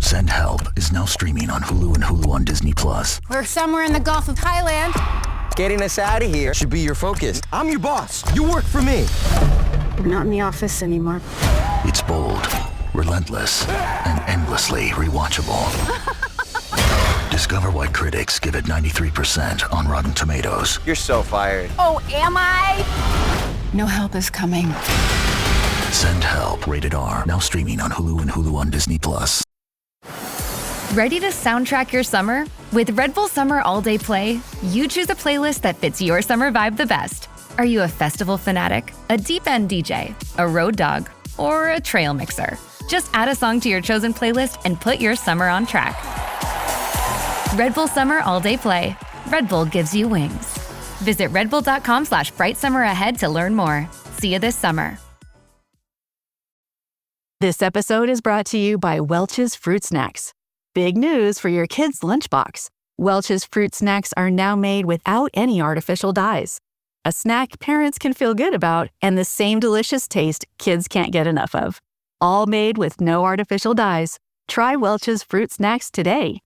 Send Help is now streaming on Hulu and Hulu on Disney+. We're somewhere in the Gulf of Thailand. Getting us out of here should be your focus. I'm your boss. You work for me. We're not in the office anymore. It's bold, relentless, and endlessly rewatchable. Discover why critics give it 93% on Rotten Tomatoes. You're so fired. Oh, am I? No help is coming. Send Help, rated R, now streaming on Hulu and Hulu on Disney+. Ready to soundtrack your summer? With Red Bull Summer All Day Play, you choose a playlist that fits your summer vibe the best. Are you a festival fanatic, a deep-end DJ, a road dog, or a trail mixer? Just add a song to your chosen playlist and put your summer on track. Red Bull Summer All Day Play. Red Bull gives you wings. Visit redbull.com/brightsummer to learn more. See you this summer. This episode is brought to you by Welch's Fruit Snacks. Big news for your kids' lunchbox. Welch's Fruit Snacks are now made without any artificial dyes. A snack parents can feel good about and the same delicious taste kids can't get enough of. All made with no artificial dyes. Try Welch's Fruit Snacks today.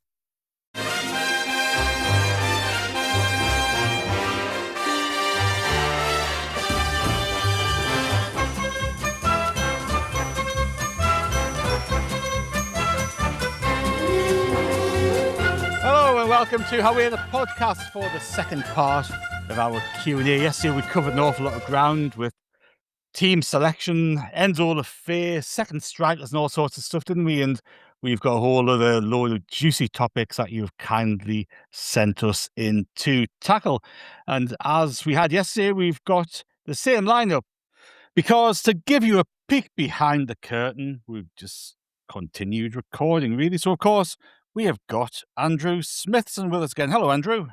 Welcome to Haway The Podcast for the second part of our Q&A. Yesterday we covered an awful lot of ground with team selection, ends all affair, second strikers and all sorts of stuff, didn't we? And we've got a whole other load of juicy topics that you've kindly sent us in to tackle. And as we had yesterday, we've got the same lineup because to give you a peek behind the curtain, we've just continued recording really. So of course, we have got Andrew Smithson with us again. Hello, Andrew.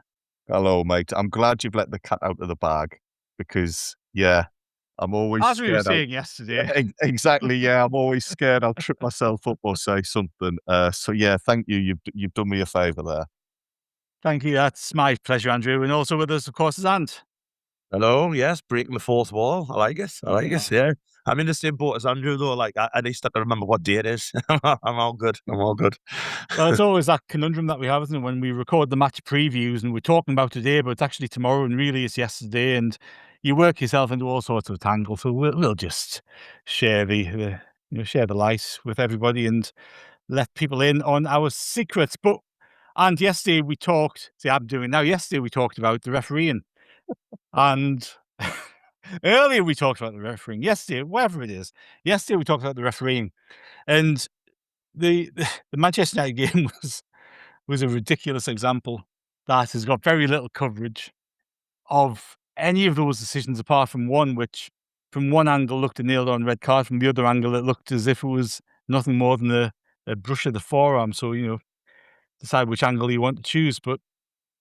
Hello, mate. I'm glad you've let the cat out of the bag because, I'm always as scared. We were saying yesterday. Exactly, yeah. I'm always scared I'll trip myself up or say something. Thank you. You've done me a favour there. Thank you. That's my pleasure, Andrew. And also with us, of course, is Ant. Hello, yes, breaking the fourth wall. I like it, yeah. I'm in the same boat as Andrew, though. Like, at least I can remember what day it is. I'm all good. Well, it's always that conundrum that we have, isn't it? When we record the match previews and we're talking about today, but it's actually tomorrow and really it's yesterday, and you work yourself into all sorts of tangles. So we'll just share the light with everybody and let people in on our secrets. And yesterday we talked. Yesterday we talked about the refereeing. And earlier we talked about the refereeing. Yesterday, whatever it is, yesterday we talked about the refereeing, and the Manchester United game was a ridiculous example that has got very little coverage of any of those decisions, apart from one, which from one angle looked a nailed-on red card, from the other angle it looked as if it was nothing more than a brush of the forearm. So decide which angle you want to choose. But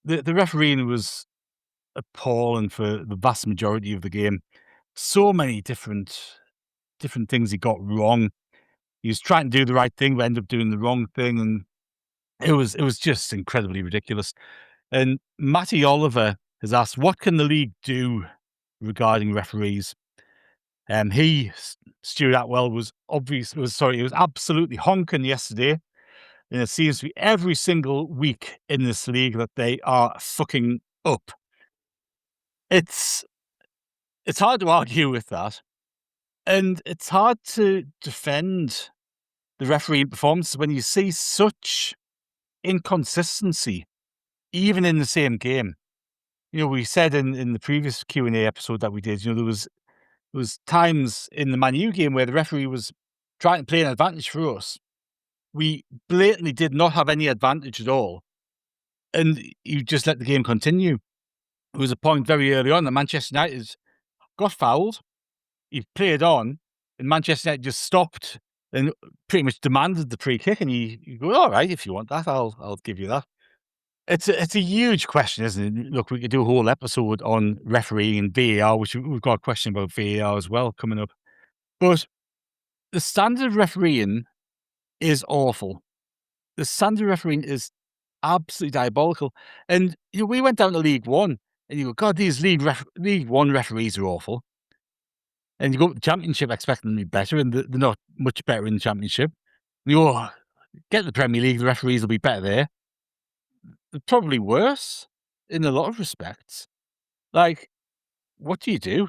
the refereeing was appalling for the vast majority of the game. So many different things he got wrong. He was trying to do the right thing, but ended up doing the wrong thing, and it was just incredibly ridiculous. And Matty Oliver has asked, what can the league do regarding referees? Stuart Atwell was absolutely honking yesterday. And it seems to be every single week in this league that they are fucking up. It's hard to argue with that. And it's hard to defend the refereeing performances when you see such inconsistency, even in the same game. We said in the previous Q&A episode that we did, there was times in the Man U game where the referee was trying to play an advantage for us. We blatantly did not have any advantage at all. And you just let the game continue. There was a point very early on that Manchester United got fouled. He played on, and Manchester United just stopped and pretty much demanded the free kick. And you go, all right, if you want that, I'll give you that. It's a huge question, isn't it? Look, we could do a whole episode on refereeing and VAR, which we've got a question about VAR as well coming up. But the standard of refereeing is awful. The standard of refereeing is absolutely diabolical. And we went down to League One, and you go, God, these League One referees are awful. And you go to the Championship expecting them to be better, and they're not much better in the Championship. You go, Get the Premier League, the referees will be better there. They're probably worse in a lot of respects. Like, what do you do?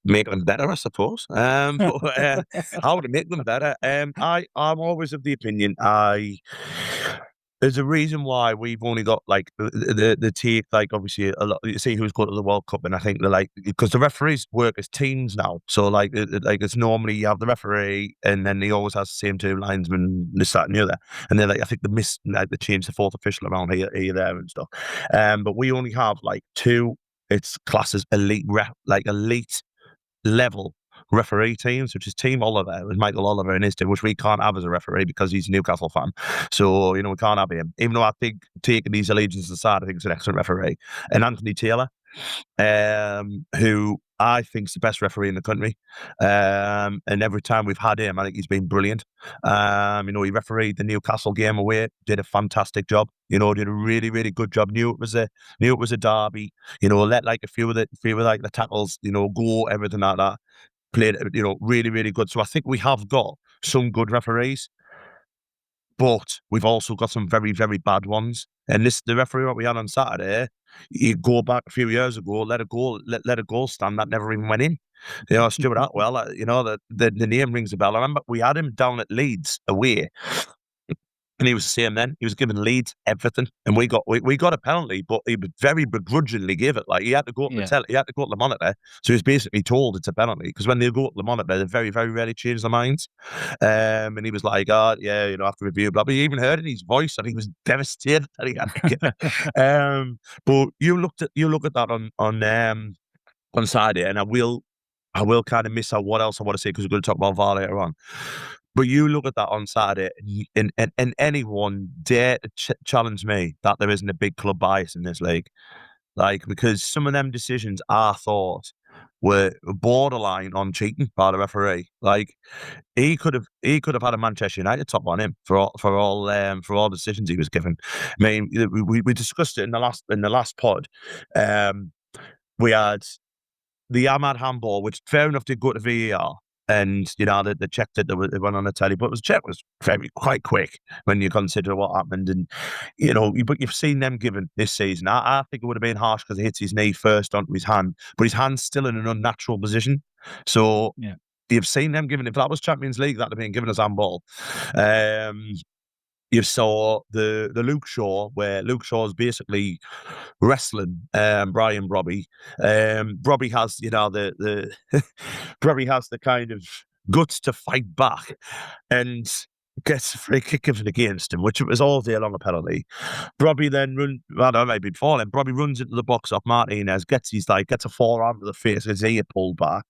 Make them better, I suppose. But how to make them better? I'm always of the opinion there's a reason why we've only got like the take, like obviously a lot. You see who's going to the World Cup, and I think they're like, because the referees work as teams now. So like it's normally you have the referee, and then he always has the same two linesmen, this, that, and the other. And they're like, I think they changed the fourth official around here, there, and stuff. But we only have like two. It's classes elite level referee teams, which is Team Oliver, with Michael Oliver and his team, which we can't have as a referee because he's a Newcastle fan. So, we can't have him. Even though I think, taking these allegiances aside, I think he's an excellent referee. And Anthony Taylor, who I think is the best referee in the country. And every time we've had him, I think he's been brilliant. He refereed the Newcastle game away, did a fantastic job. Did a really, really good job. Knew it was a derby. Let like a few of the tackles, go, everything like that. Played, really, really good. So I think we have got some good referees, but we've also got some very, very bad ones. And the referee that we had on Saturday, you go back a few years ago, let a goal stand that never even went in. Stuart Atwell, the name rings a bell. I remember we had him down at Leeds away, and he was the same then. He was giving Leeds everything, and we got a penalty, but he would very begrudgingly give it. Like, he had to go up he had to go to the monitor, so he was basically told it's a penalty, because when they go up the monitor, they very, very rarely change their minds. And he was like, "Oh, yeah, after review, blah." But you even heard in his voice that he was devastated that he had to get it. But you look at that on Saturday, and I will kind of miss out what else I want to say, because we're going to talk about VAR later on. But you look at that on Saturday, and anyone dare to challenge me that there isn't a big club bias in this league. Like, because some of them decisions I thought were borderline on cheating by the referee. Like, he could have had a Manchester United top on him for all decisions he was given. I mean, we discussed it in the last pod. We had the Ahmad handball, which fair enough did go to VAR. And, they checked it, it went on the telly, but the check was quite quick when you consider what happened. And, but you've seen them given this season. I think it would have been harsh because it hits his knee first onto his hand, but his hand's still in an unnatural position. So you've seen them given, if that was Champions League, that'd have been given as handball. You saw the Luke Shaw, where Luke Shaw is basically wrestling Brian Brobby. Brobby has, the Brobby has the kind of guts to fight back, and gets a free kick given against him, which was all day long a penalty. Brobby then maybe before him, Brobby runs into the box off Martinez, gets a forearm to the face, his ear pulled back.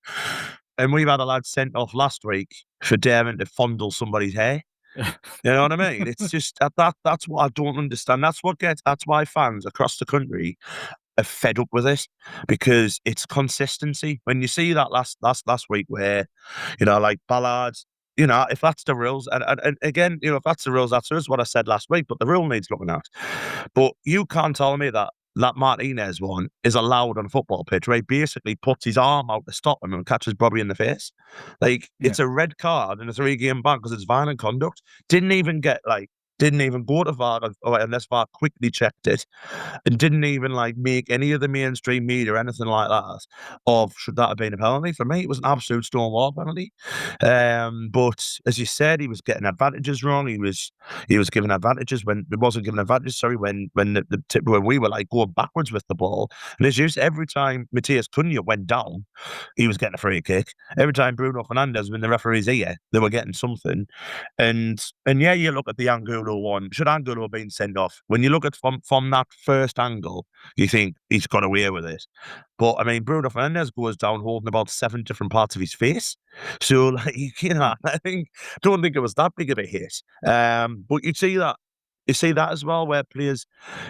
And we've had a lad sent off last week for daring to fondle somebody's hair. You know what I mean? It's just that's what I don't understand. That's why fans across the country are fed up with it, because it's consistency. When you see that last week where, like Ballards, if that's the rules, and again, if that's the rules, that's what I said last week, but the rule needs looking at. But you can't tell me that Martinez one is allowed on a football pitch, where he basically puts his arm out to stop him and catches Bobby in the face. Like, it's a red card and a 3-game ban because it's violent conduct. Didn't even go to VAR, unless VAR quickly checked it, and didn't even make any of the mainstream media or anything like that of should that have been a penalty. For me, it was an absolute stonewall penalty. But as you said, he was getting advantages wrong. He was given advantages when it wasn't given advantages. Sorry, when we were going backwards with the ball. And as you said, every time Matheus Cunha went down, he was getting a free kick. Every time Bruno Fernandes, when the referee's here, they were getting something. And yeah, you look at the Angulo one. Should Angulo have been sent off? When you look at from that first angle, you think he's got away with it. But I mean, Bruno Fernandes goes down holding about 7 different parts of his face. So I don't think it was that big of a hit. But you see that as well, where players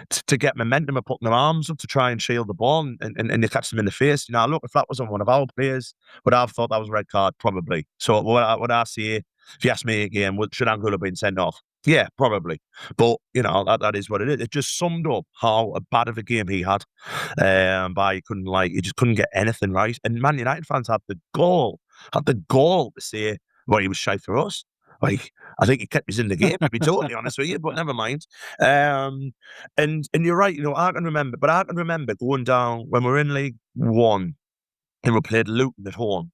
to get momentum are putting their arms up to try and shield the ball, and they catch them in the face. Look, if that was on one of our players, would I have thought that was a red card? Probably. So what I say, if you ask me again, should Angulo have been sent off? Yeah, probably. But, that is what it is. It just summed up how bad of a game he had. He just couldn't get anything right. And Man United fans had the gall to say Well, he was shy for us. Like, I think he kept us in the game, to be totally honest with you, but never mind. And you're right, I can remember going down when we were in League One and we played Luton at home.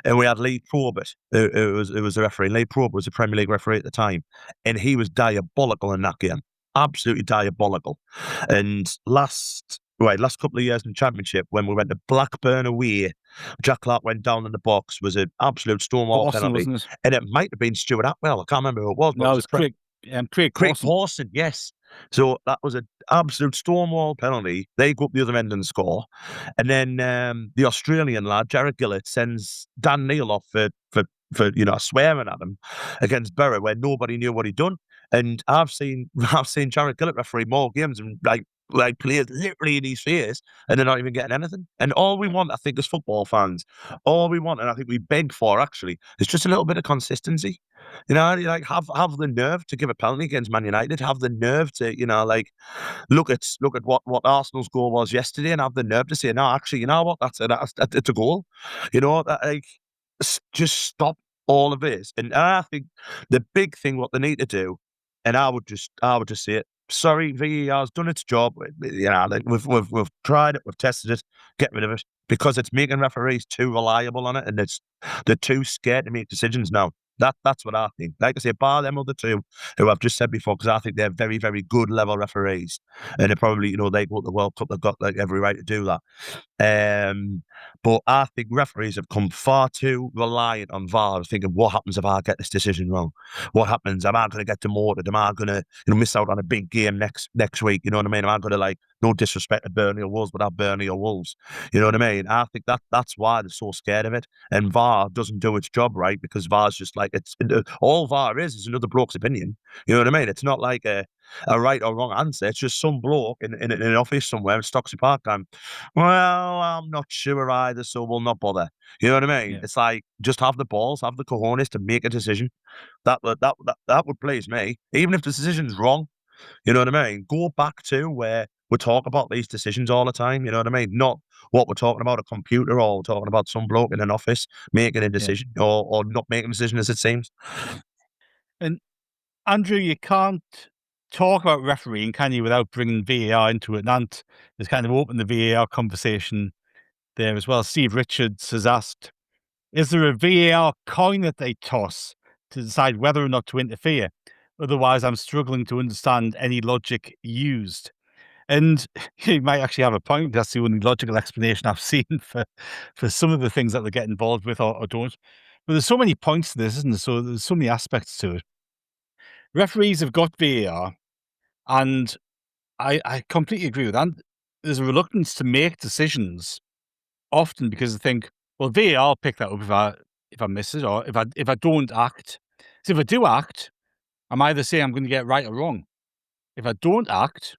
And we had Lee Probert, it was the referee. Lee Probert was a Premier League referee at the time, and he was diabolical in that game, absolutely diabolical. And last couple of years in the Championship, when we went to Blackburn away, Jack Clark went down in the box, was an absolute stonewall penalty, wasn't it? and it might have been Stuart Atwell. I can't remember who it was. But No, it it was was Craig Pawson, yes. So that was an absolute stonewall penalty. They go up the other end and score. And then the Australian lad, Jared Gillett, sends Dan Neil off for swearing at him against Borough where nobody knew what he'd done. And I've seen Jared Gillett referee more games and like players literally in his face, and they're not even getting anything. And all we want, I think, as football fans, and I think we beg for actually, is just a little bit of consistency. Like have the nerve to give a penalty against Man United, have the nerve to, look at what Arsenal's goal was yesterday, and have the nerve to say, no, actually, you know what, that's it's a goal. Just stop all of this. And I think the big thing what they need to do, and I would just say it. Sorry, VAR's done its job. We've tried it, we've tested it. Get rid of it, because it's making referees too reliable on it, and they're too scared to make decisions now. That's what I think. Like I say, bar them other two who I've just said before, because I think they're very, very good level referees, and they probably, they go to the World Cup, they've got like every right to do that. But I think referees have come far too reliant on VAR, thinking, what happens if I get this decision wrong? What happens? Am I going to get demoted? Am I going to miss out on a big game next week? You know what I mean? Am I going to, no disrespect to Burnley or Wolves, but have Burnley or Wolves? You know what I mean? I think that's why they're so scared of it. And VAR doesn't do its job right, because VAR's just like, all VAR is another bloke's opinion. You know what I mean? It's not like a right or wrong answer. It's just some bloke in an office somewhere in Stockley Park going, well, I'm not sure either, so we'll not bother. You know what I mean? Yeah. It's like, just have the balls, have the cojones to make a decision. That would please me. Even if the decision's wrong, you know what I mean? Go back to where we talk about these decisions all the time, you know what I mean? Not what we're talking about a computer, or we're talking about some bloke in an office making a decision, or not making a decision, as it seems. And Andrew, you can't talk about refereeing, can you, without bringing VAR into it? And Ant has kind of opened the VAR conversation there as well. Steve Richards has asked, is there a VAR coin that they toss to decide whether or not to interfere? Otherwise, I'm struggling to understand any logic used. And you might actually have a point. That's the only logical explanation I've seen for some of the things that they get involved with or don't. But there's so many points to this, isn't there? So there's so many aspects to it. Referees have got VAR, and I completely agree with that. There's a reluctance to make decisions, often because they think, well, VAR will pick that up if I miss it, or if I don't act. So if I do act, I'm either saying I'm going to get it right or wrong. If I don't act,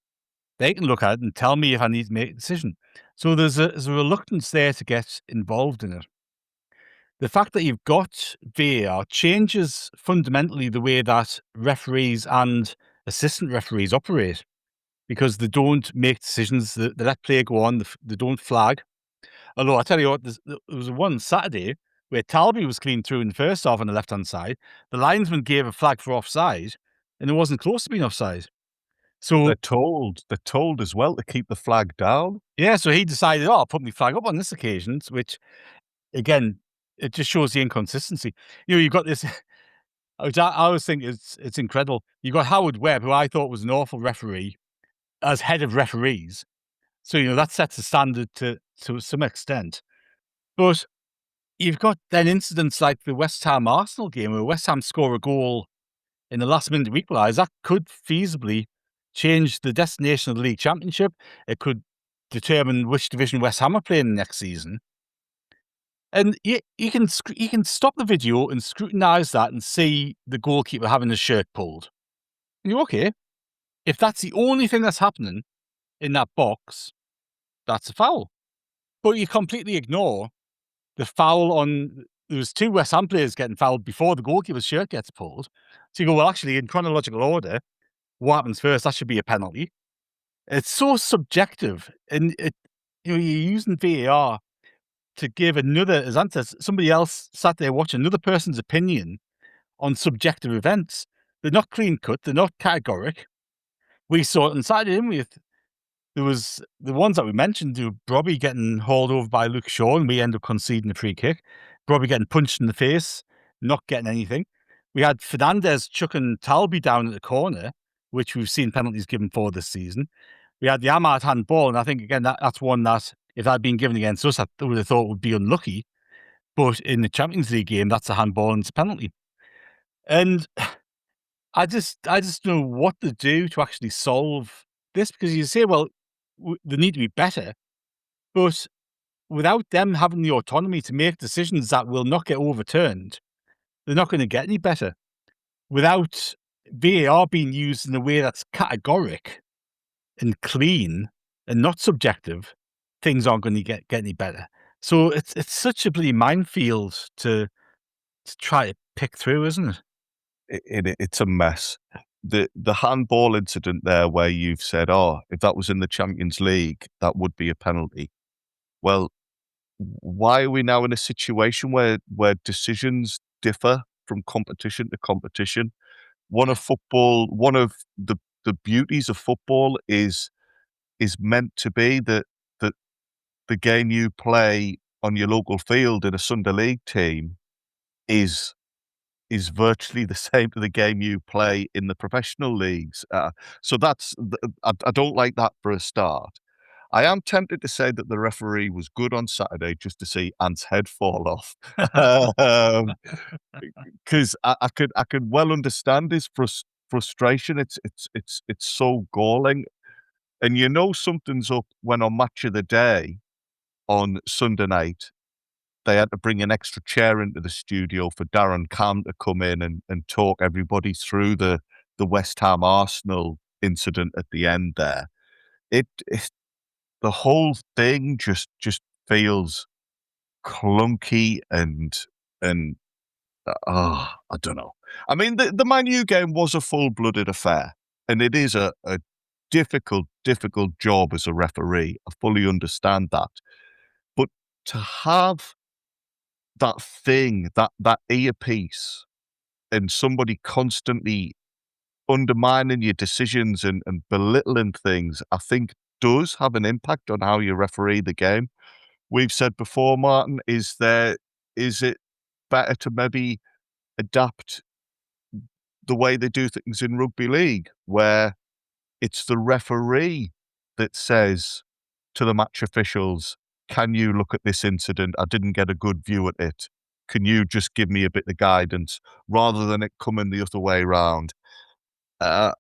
they can look at it and tell me if I need to make a decision. So there's a reluctance there to get involved in it. The fact that you've got VAR changes fundamentally the way that referees and assistant referees operate, because they don't make decisions, they let play go on, they don't flag. Although I tell you what, there was one Saturday where Talby was clean through in the first half on the left-hand side. The linesman gave a flag for offside, and it wasn't close to being offside. So they're told as well to keep the flag down. Yeah, so he decided, I'll put my flag up on this occasion, which, again, it just shows the inconsistency. You've got this. I always think it's incredible. You've got Howard Webb, who I thought was an awful referee, as head of referees. So, that sets the standard to some extent. But you've got then incidents like the West Ham Arsenal game, where West Ham score a goal in the last minute to equalise. That could feasibly change the destination of the league championship. It could determine which division West Ham are playing next season. And you can stop the video and scrutinise that and see the goalkeeper having his shirt pulled. And you're okay. If that's the only thing that's happening in that box, that's a foul. But you completely ignore the foul on... There was 2 West Ham players getting fouled before the goalkeeper's shirt gets pulled. So you go, well, actually, in chronological order, what happens first? That should be a penalty. It's so subjective. And you're using VAR to give another, as Ant says, somebody else sat there watching another person's opinion on subjective events. They're not clean cut. They're not categoric. We saw it on Saturday, didn't we? There was the ones that we mentioned, Robbie getting hauled over by Luke Shaw, and we end up conceding a free kick. Robbie getting punched in the face, not getting anything. We had Fernandez chucking Talby down at the corner, which we've seen penalties given for this season. We had the Ahmad handball, and I think, again, that's one that, if that had been given against us, I would have thought would be unlucky. But in the Champions League game, that's a handball and it's a penalty. And I just don't know what to do to actually solve this, because you say, well, they need to be better, but without them having the autonomy to make decisions that will not get overturned, they're not going to get any better. Without VAR being used in a way that's categoric and clean and not subjective, things aren't going to get any better. So it's such a bloody minefield to try to pick through, isn't it? It's a mess. The handball incident there, where you've said, oh, if that was in the Champions League, that would be a penalty. Well, why are we now in a situation where decisions differ from competition to competition? One of the beauties of football is meant to be that the game you play on your local field in a Sunday League team is virtually the same to the game you play in the professional leagues. So I don't like that for a start. I am tempted to say that the referee was good on Saturday just to see Ant's head fall off, because I could well understand his frustration. It's so galling, and you know something's up when on Match of the Day on Sunday night they had to bring an extra chair into the studio for Darren Cam to come in and talk everybody through the West Ham Arsenal incident at the end there. It the whole thing just feels clunky and I don't know. I mean, the Man U game was a full-blooded affair, and it is a difficult job as a referee. I fully understand that. But to have that thing, that earpiece, and somebody constantly undermining your decisions and belittling things, I think does have an impact on how you referee the game. We've said before, Martin, is it better to maybe adapt the way they do things in rugby league, where it's the referee that says to the match officials, can you look at this incident? I didn't get a good view at it. Can you just give me a bit of guidance, rather than it coming the other way around? I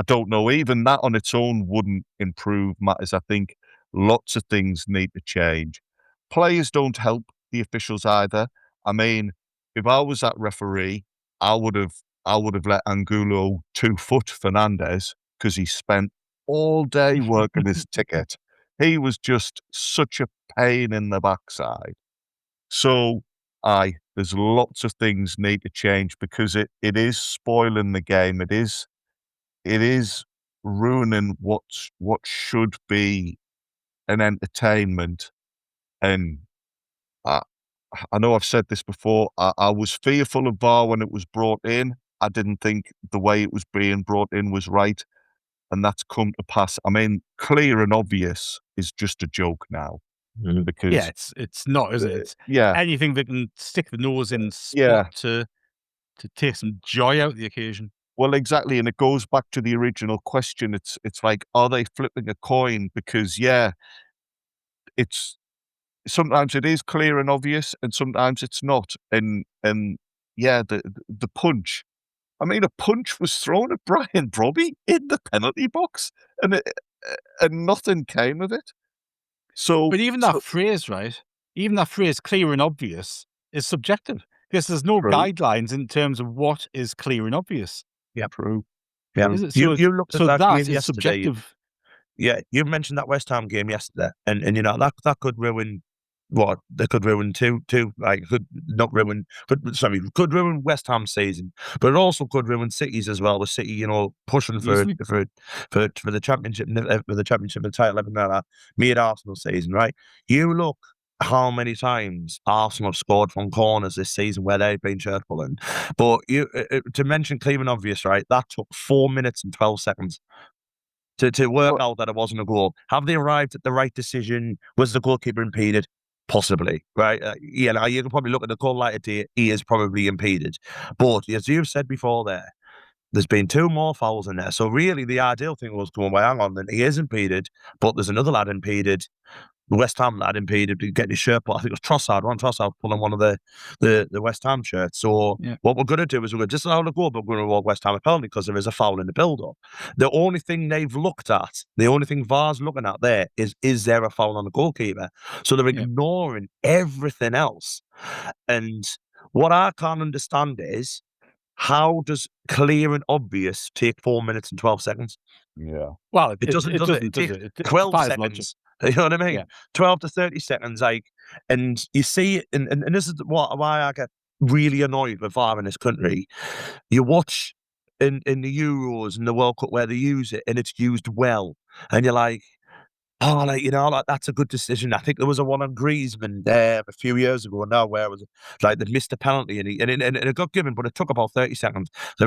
don't know. Even that on its own wouldn't improve matters. I think lots of things need to change. Players don't help the officials either. I mean, if I was that referee, I would have let Angulo 2-foot Fernandez, because he spent all day working his ticket. He was just such a pain in the backside. So, there's lots of things need to change, because it is spoiling the game. It is ruining what should be an entertainment. And I know I've said this before. I was fearful of VAR when it was brought in. I didn't think the way it was being brought in was right, and that's come to pass. I mean, clear and obvious is just a joke now. Because it's not, is it? It's yeah, anything that can stick the nose in spot to take some joy out of the occasion. Well, exactly, and it goes back to the original question. It's like, are they flipping a coin? Because it's sometimes it is clear and obvious, and sometimes it's not. And the punch. I mean, a punch was thrown at Brian Brobby in the penalty box, and nothing came of it. So, but even that phrase, right? Even that phrase, clear and obvious, is subjective, because there's no guidelines in terms of what is clear and obvious. Yeah, true. Yeah, is it? So, you looked at that game yesterday. Subjective. Yeah, you mentioned that West Ham game yesterday, and you know that could ruin what they could ruin two, like could ruin West Ham's season, but it also could ruin City's as well. With City, you know, pushing for Easily. the championship, for the championship and title, everything like that. Mid Arsenal season, right? You look how many times Arsenal have scored from corners this season where they've been shirt pulling. But to mention clear and obvious, right? That took 4 minutes and 12 seconds. To work out that it wasn't a goal. Have they arrived at the right decision? Was the goalkeeper impeded? Possibly, right? Now you can probably look at the goal later day. He is probably impeded. But as you've said before there's been 2 more fouls in there. So really the ideal thing was going, well, hang on, then he is impeded, but there's another lad impeded. The West Ham lad impeded getting his shirt put. I think it was Trossard pulling one of the West Ham shirts. So what we're going to do is we're going to just allow the goal, but we're going to award West Ham a penalty because there is a foul in the build-up. The only thing they've looked at, the only thing VAR's looking at there is there a foul on the goalkeeper? So they're ignoring everything else. And what I can't understand is, how does clear and obvious take 4 minutes and 12 seconds? Yeah. Well, It doesn't, does it? It does takes it? 12 defies seconds. logic. You know what I mean? Yeah. 12 to 30 seconds, like, and you see it, and this is why I get really annoyed with VAR in this country. You watch in the Euros and the World Cup where they use it, and it's used well, and you're like, oh, like, you know, like, that's a good decision. I think there was a one on Griezmann a few years ago now where it was like they'd missed a penalty and it got given, but it took about 30 seconds. They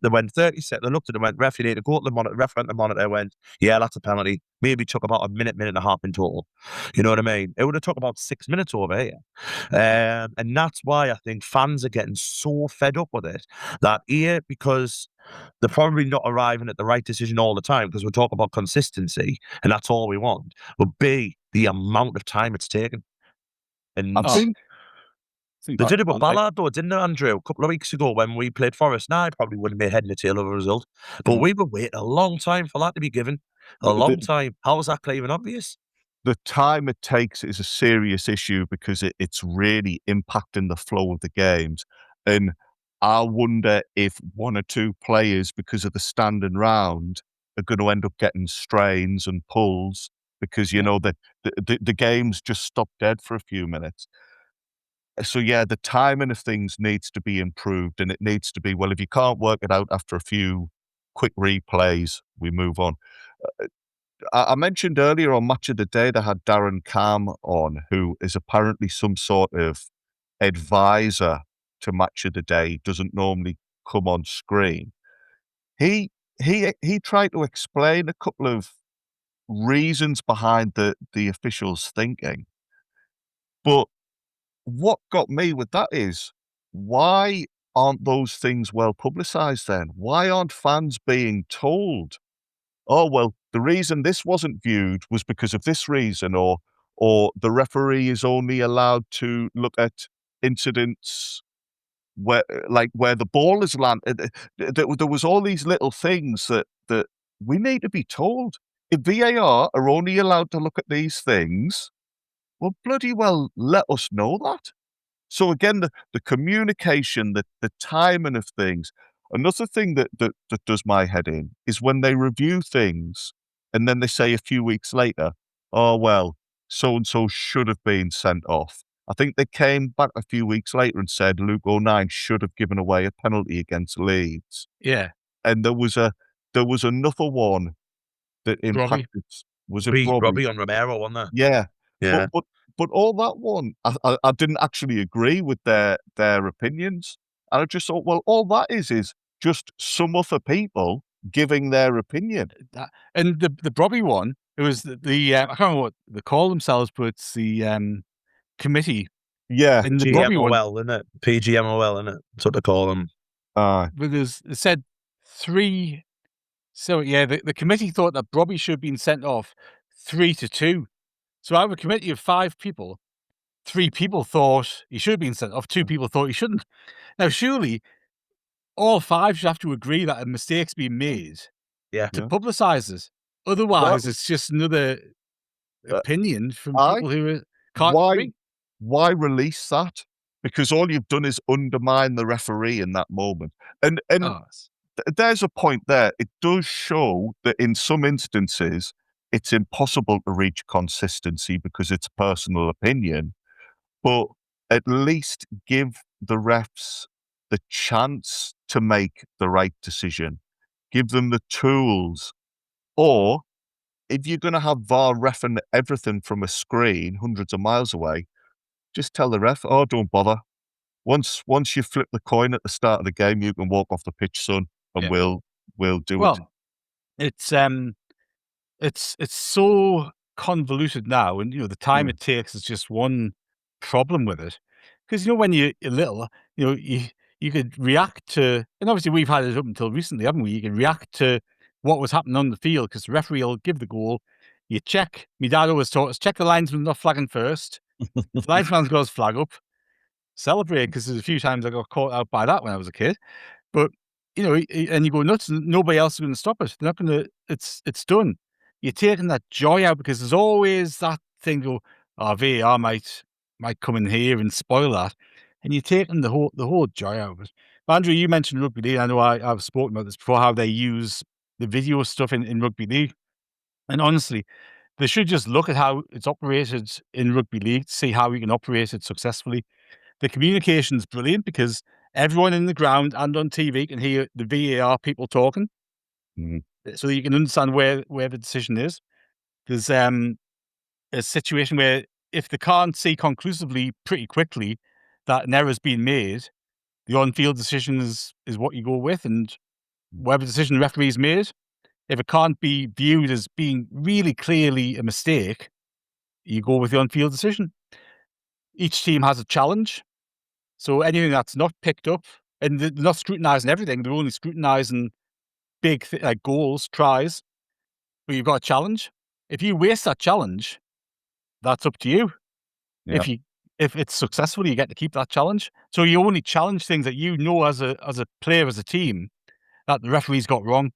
went 30 seconds, they looked at it and went, ref, you need to go to the monitor. Ref went to the monitor, went, yeah, that's a penalty. Maybe took about a minute and a half in total. You know what I mean? It would have took about 6 minutes over here. And that's why I think fans are getting so fed up with it that because they're probably not arriving at the right decision all the time, because we're talking about consistency and that's all we want. But B, the amount of time it's taken. And I think they did it with Ballard though, didn't they, Andrew? A couple of weeks ago when we played Forest. Now I probably wouldn't be head and the tail of a result. But we were waiting a long time for that to be given. A long time. How was that clear and obvious? the time it takes is a serious issue because it's really impacting the flow of the games. And I wonder if 1 or 2 players, because of the standing round, are going to end up getting strains and pulls because, you know, the game's just stopped dead for a few minutes. So, yeah, the timing of things needs to be improved, and it needs to be, well, if you can't work it out after a few quick replays, we move on. I mentioned earlier on Match of the Day, they had Darren Cam on, who is apparently some sort of advisor to Match of the Day, doesn't normally come on screen. He tried to explain a couple of reasons behind the officials' thinking. But what got me with that is, why aren't those things well publicized then? Why aren't fans being told, oh, well, the reason this wasn't viewed was because of this reason, or the referee is only allowed to look at incidents where the ball is landed. There was all these little things that we need to be told. If VAR are only allowed to look at these things, well, bloody well, let us know that. So again, the communication, the timing of things. Another thing that does my head in is when they review things and then they say a few weeks later, oh, well, so-and-so should have been sent off. I think they came back a few weeks later and said Luke O'Nien should have given away a penalty against Leeds. Yeah. And there was another one that impacted. Was it Robbie on Romero, wasn't there? Yeah. Yeah. But all that one, I didn't actually agree with their opinions. And I just thought, well, all that is just some other people giving their opinion. And the Brobby one, it was the I can't remember what they call themselves, but it's the committee. Yeah. And the Brobby one, PGMOL, isn't it? PGMOL, isn't it? That's what they call them. but it said 3. So yeah, the committee thought that Brobby should have been sent off 3-2. So out of a committee of 5 people, 3 people thought he should have been sent off, 2 people thought he shouldn't. Now, surely all 5 should have to agree that a mistake's been made to publicise this. Otherwise, it's just another opinion from people who can't agree. Why release that? Because all you've done is undermine the referee in that moment. And there's a point there. It does show that in some instances, it's impossible to reach consistency because it's personal opinion, but at least give the refs the chance to make the right decision. Give them the tools. Or if you're going to have VAR reffing everything from a screen hundreds of miles away, just tell the ref, oh, don't bother. Once you flip the coin at the start of the game, you can walk off the pitch, son, and Yeah. we'll do it. Well, it's so convoluted now, and the time it takes is just one problem with it. Because when you're little, you could react to, and obviously we've had it up until recently, haven't we? You can react to what was happening on the field because the referee will give the goal. You check. My dad always taught us check the linesman not flagging first. If the linesman goes flag up, celebrate, because there's a few times I got caught out by that when I was a kid. But and you go nuts, and nobody else is going to stop it. They're not going to. It's done. You're taking that joy out because there's always that thing. VAR might come in here and spoil that, and you're taking the whole joy out of it. But Andrew, you mentioned rugby league. I know I've spoken about this before. How they use the video stuff in rugby league, and honestly, they should just look at how it's operated in rugby league to see how we can operate it successfully. The communication's brilliant because everyone in the ground and on TV can hear the VAR people talking, so you can understand where the decision is. There's a situation where if they can't see conclusively pretty quickly that an error's been made, the on-field decision is what you go with, and whatever decision the referee's made, if it can't be viewed as being really clearly a mistake, you go with the on-field decision. Each team has a challenge. So anything that's not picked up, and they're not scrutinising everything, they're only scrutinising big like goals, tries, but you've got a challenge. If you waste that challenge, that's up to you. Yeah. If it's successful, you get to keep that challenge. So you only challenge things that as a player, as a team, that the referee's got wrong.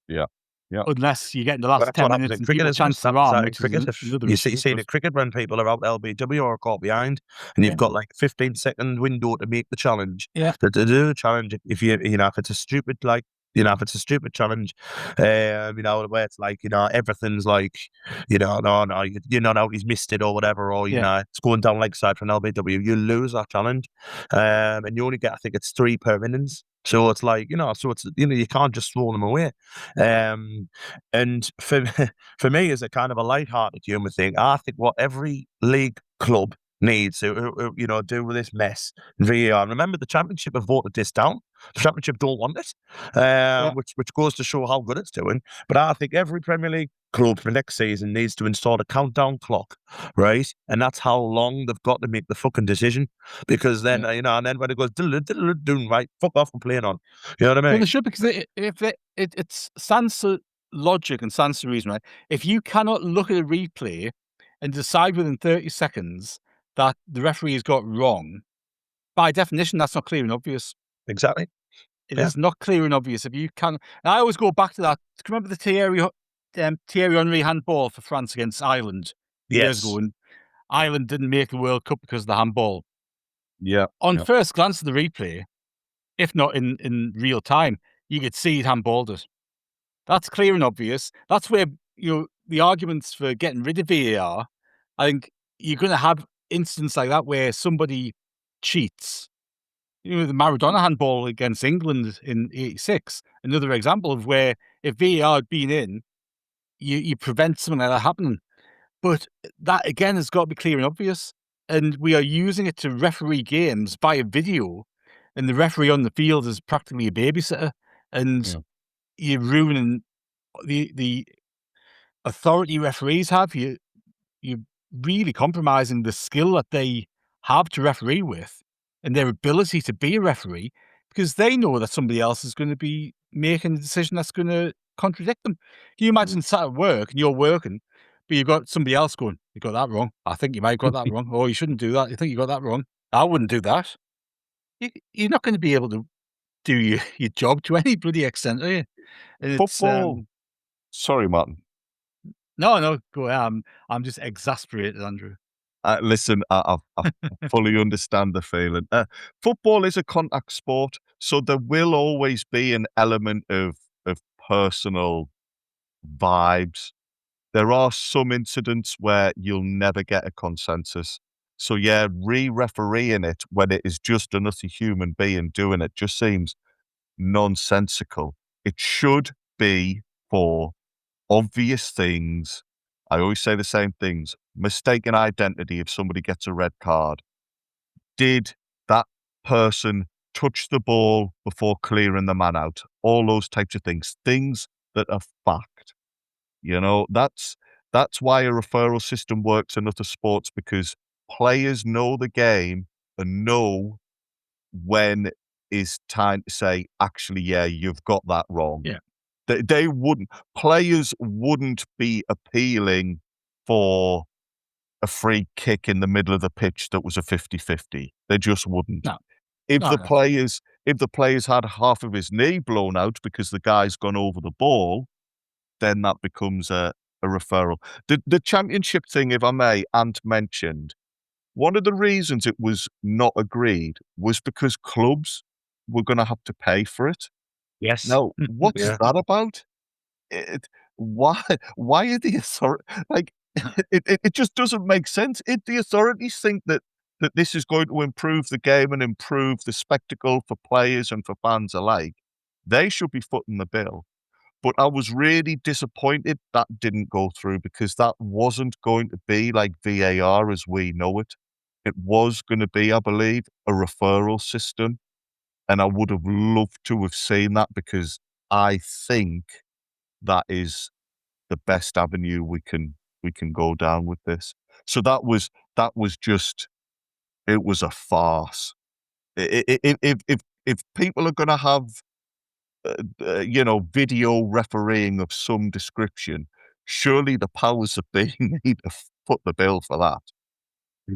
Yeah. Yeah. Unless you get in the last 10 minutes and people chance their arm, which is another you issue. see the cricket when people are out LBW or caught behind, and you've got like 15-second window to make the challenge. Yeah. To do the challenge, if if it's a stupid if it's a stupid challenge, where it's like, everything's like, no, you're not out, he's missed it or whatever, or, it's going down leg side from LBW, you lose that challenge. And you only get, I think it's 3 per innings. So it's like, so it's, you can't just throw them away. And for me, as a kind of a light-hearted humour thing, I think what every league club needs to, do with this mess in VAR. Remember, the Championship have voted this down. The Championship don't want it, which goes to show how good it's doing. But I think every Premier League club for next season needs to install a countdown clock, right? And that's how long they've got to make the fucking decision. Because then, and then when it goes, right, fuck off and playing on. You know what I mean? Well, they should, because it stands to logic and stands to reason, right? If you cannot look at a replay and decide within 30 seconds that the referee has got wrong, by definition, that's not clear and obvious. Exactly. It is not clear and obvious. If you can, and I always go back to that. Do you remember the Thierry Henry handball for France against Ireland years ago? And Ireland didn't make the World Cup because of the handball. Yeah. On first glance of the replay, if not in real time, you could see it handballed it. That's clear and obvious. That's where the arguments for getting rid of VAR. I think you're going to have instances like that where somebody cheats. The Maradona handball against England in '86, another example of where if VAR had been in, you prevent something like that happening. But that, again, has got to be clear and obvious. And we are using it to referee games via video, and the referee on the field is practically a babysitter. And you're ruining the authority referees have. You're really compromising the skill that they have to referee with and their ability to be a referee, because they know that somebody else is going to be making a decision that's going to contradict them. Can you imagine sat at work and you're working, but you've got somebody else going, you got that wrong. I think you might have got that wrong. Or you shouldn't do that. You think you got that wrong. I wouldn't do that. You're not going to be able to do your job to any bloody extent, are you? And Football. Sorry, Martin. No, go ahead. I'm just exasperated, Andrew. Listen, I fully understand the feeling. Football is a contact sport, so there will always be an element of personal vibes there are some incidents where you'll never get a consensus. So yeah, re-refereeing it when it is just another human being doing it just seems nonsensical. It should be for obvious things. I always say the same things. Mistaken identity if somebody gets a red card. Did that person touch the ball before clearing the man out? All those types of things. Things that are fact. You know, that's why a referral system works in other sports, because players know the game and know when is time to say, actually, yeah, you've got that wrong. Yeah. Players wouldn't be appealing for a free kick in the middle of the pitch that was a 50-50. They just wouldn't. No. If No, the no. players had half of his knee blown out because the guy's gone over the ball, then that becomes a referral. The championship thing, if I may, Ant mentioned, one of the reasons it was not agreed was because clubs were going to have to pay for it. Yes. Now, what's Yeah. that about? Why are the authorities, like, it just doesn't make sense. If the authorities think that this is going to improve the game and improve the spectacle for players and for fans alike, they should be footing the bill. But I was really disappointed that didn't go through, because that wasn't going to be like VAR as we know it. It was going to be, I believe, a referral system. And I would have loved to have seen that, because I think that is the best avenue we can go down with this. So that was just, it was a farce. If people are going to have video refereeing of some description, surely the powers that be need to foot the bill for that.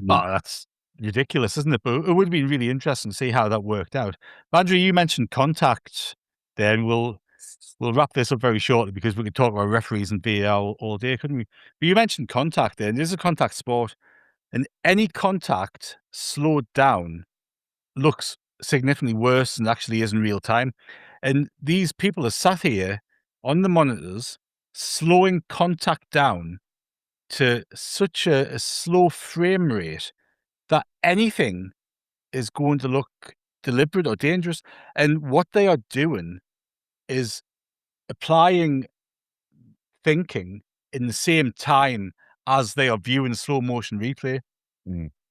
Oh, that's ridiculous, isn't it? But it would be really interesting to see how that worked out. Andrew, you mentioned contact there, and we'll wrap this up very shortly, because we could talk about referees and VAR all day, couldn't we? But you mentioned contact there, and this is a contact sport, and any contact slowed down looks significantly worse than it actually is in real time. And these people are sat here on the monitors, slowing contact down to such a slow frame rate that anything is going to look deliberate or dangerous. And what they are doing is applying thinking in the same time as they are viewing slow motion replay.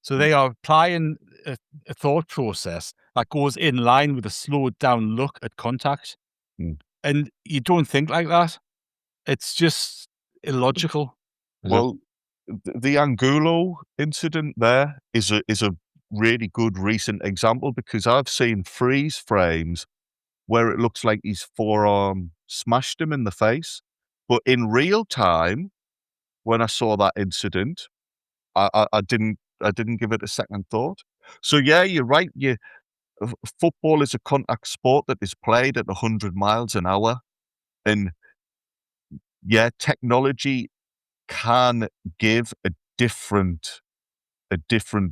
So they are applying a thought process that goes in line with a slowed down look at contact. And you don't think like that. It's just illogical. Well, the Angulo incident there is a really good recent example, because I've seen freeze frames where it looks like his forearm smashed him in the face. But in real time, when I saw that incident, I didn't give it a second thought. So yeah, you're right. Football is a contact sport that is played at 100 miles an hour. And yeah, technology can give a different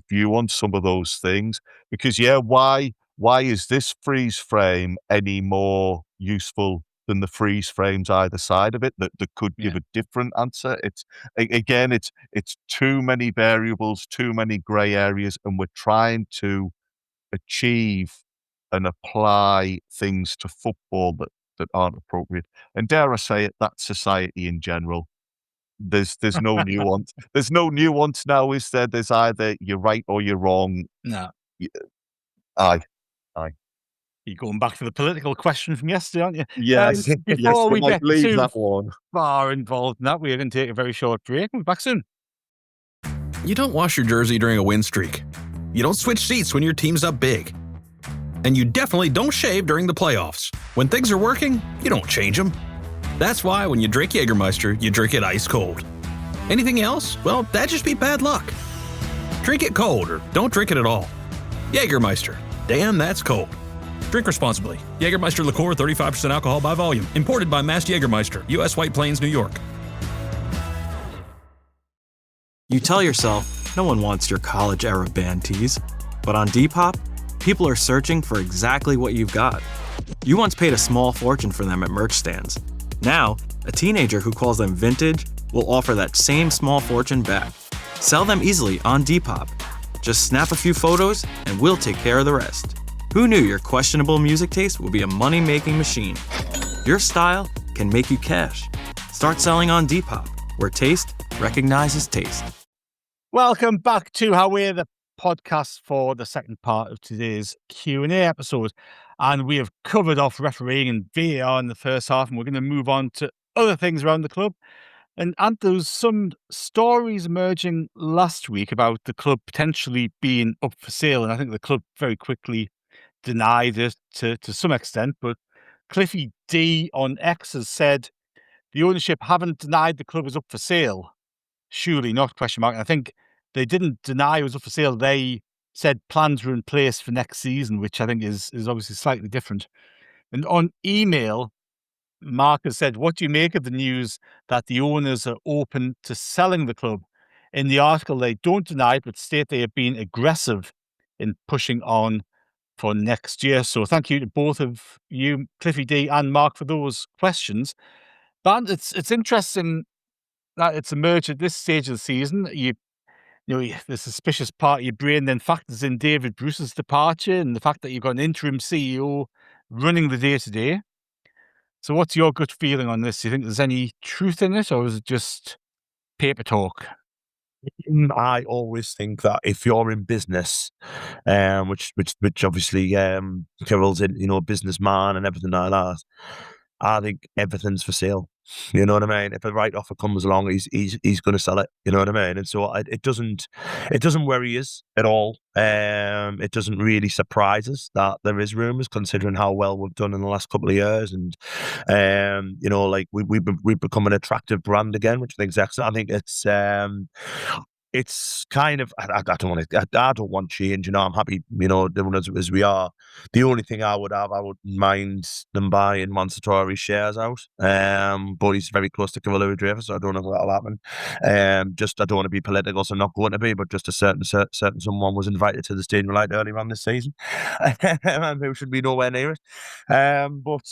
view on some of those things, because yeah, why is this freeze frame any more useful than the freeze frames either side of it that could give a different answer? It's too many variables, too many gray areas, and we're trying to achieve and apply things to football that aren't appropriate. And dare I say it, that's society in general. There's no nuance. There's no nuance now, is there? There's either you're right or you're wrong. No. Aye. You're going back to the political question from yesterday, aren't you? Yes. Before we get leave too that one. far involved in that, we're going to take a very short break. We'll be back soon. You don't wash your jersey during a win streak. You don't switch seats when your team's up big. And you definitely don't shave during the playoffs. When things are working, you don't change them. That's why when you drink Jägermeister, you drink it ice cold. Anything else? Well, that'd just be bad luck. Drink it cold or don't drink it at all. Jägermeister. Damn, that's cold. Drink responsibly. Jägermeister liqueur, 35% alcohol by volume. Imported by Mast Jägermeister, U.S. White Plains, New York. You tell yourself no one wants your college-era band tees. But on Depop, people are searching for exactly what you've got. You once paid a small fortune for them at merch stands. Now, A teenager who calls them vintage will offer that same small fortune back. Sell them easily on Depop. Just snap a few photos and we'll take care of the rest. Who knew your questionable music taste would be a money-making machine? Your style can make you cash. Start selling on Depop, where taste recognizes taste. Welcome back to Haway The Podcast for the second part of today's Q&A episode. And we have covered off refereeing and VAR in the first half, and we're going to move on to other things around the club. And there was some stories emerging last week about the club potentially being up for sale, and I think the club very quickly denied it to some extent. But Cliffy D on X has said the ownership haven't denied the club is up for sale. Surely not, question mark. And I think they didn't deny it was up for sale. They said plans were in place for next season, which I think is obviously slightly different. And on email, Mark has said, what do you make of the news that the owners are open to selling the club? In the article, they don't deny it, but state they have been aggressive in pushing on for next year. So thank you to both of you, Cliffy D and Mark, for those questions. But it's interesting that it's emerged at this stage of the season. You know, the suspicious part of your brain then factors in David Bruce's departure and the fact that you've got an interim CEO running the day-to-day. So what's your gut feeling on this? Do you think there's any truth in it, or is it just paper talk? I always think that if you're in business, which obviously Kirill's in, a businessman and everything like that, I think everything's for sale. You know what I mean? If the right offer comes along, he's going to sell it. You know what I mean? And so it doesn't worry us at all. It doesn't really surprise us that there is rumours, considering how well we've done in the last couple of years, and like we've become an attractive brand again, which I think is excellent. I think it's kind of I don't want change. I'm happy, doing as we are. The only thing I would mind them buying Monsatori's shares out. But he's very close to Haway Dreyfus, so I don't know if that'll happen. I don't want to be political, so I'm not going to be. But just a certain someone was invited to the Stadium Light earlier on this season, who should be nowhere near it. But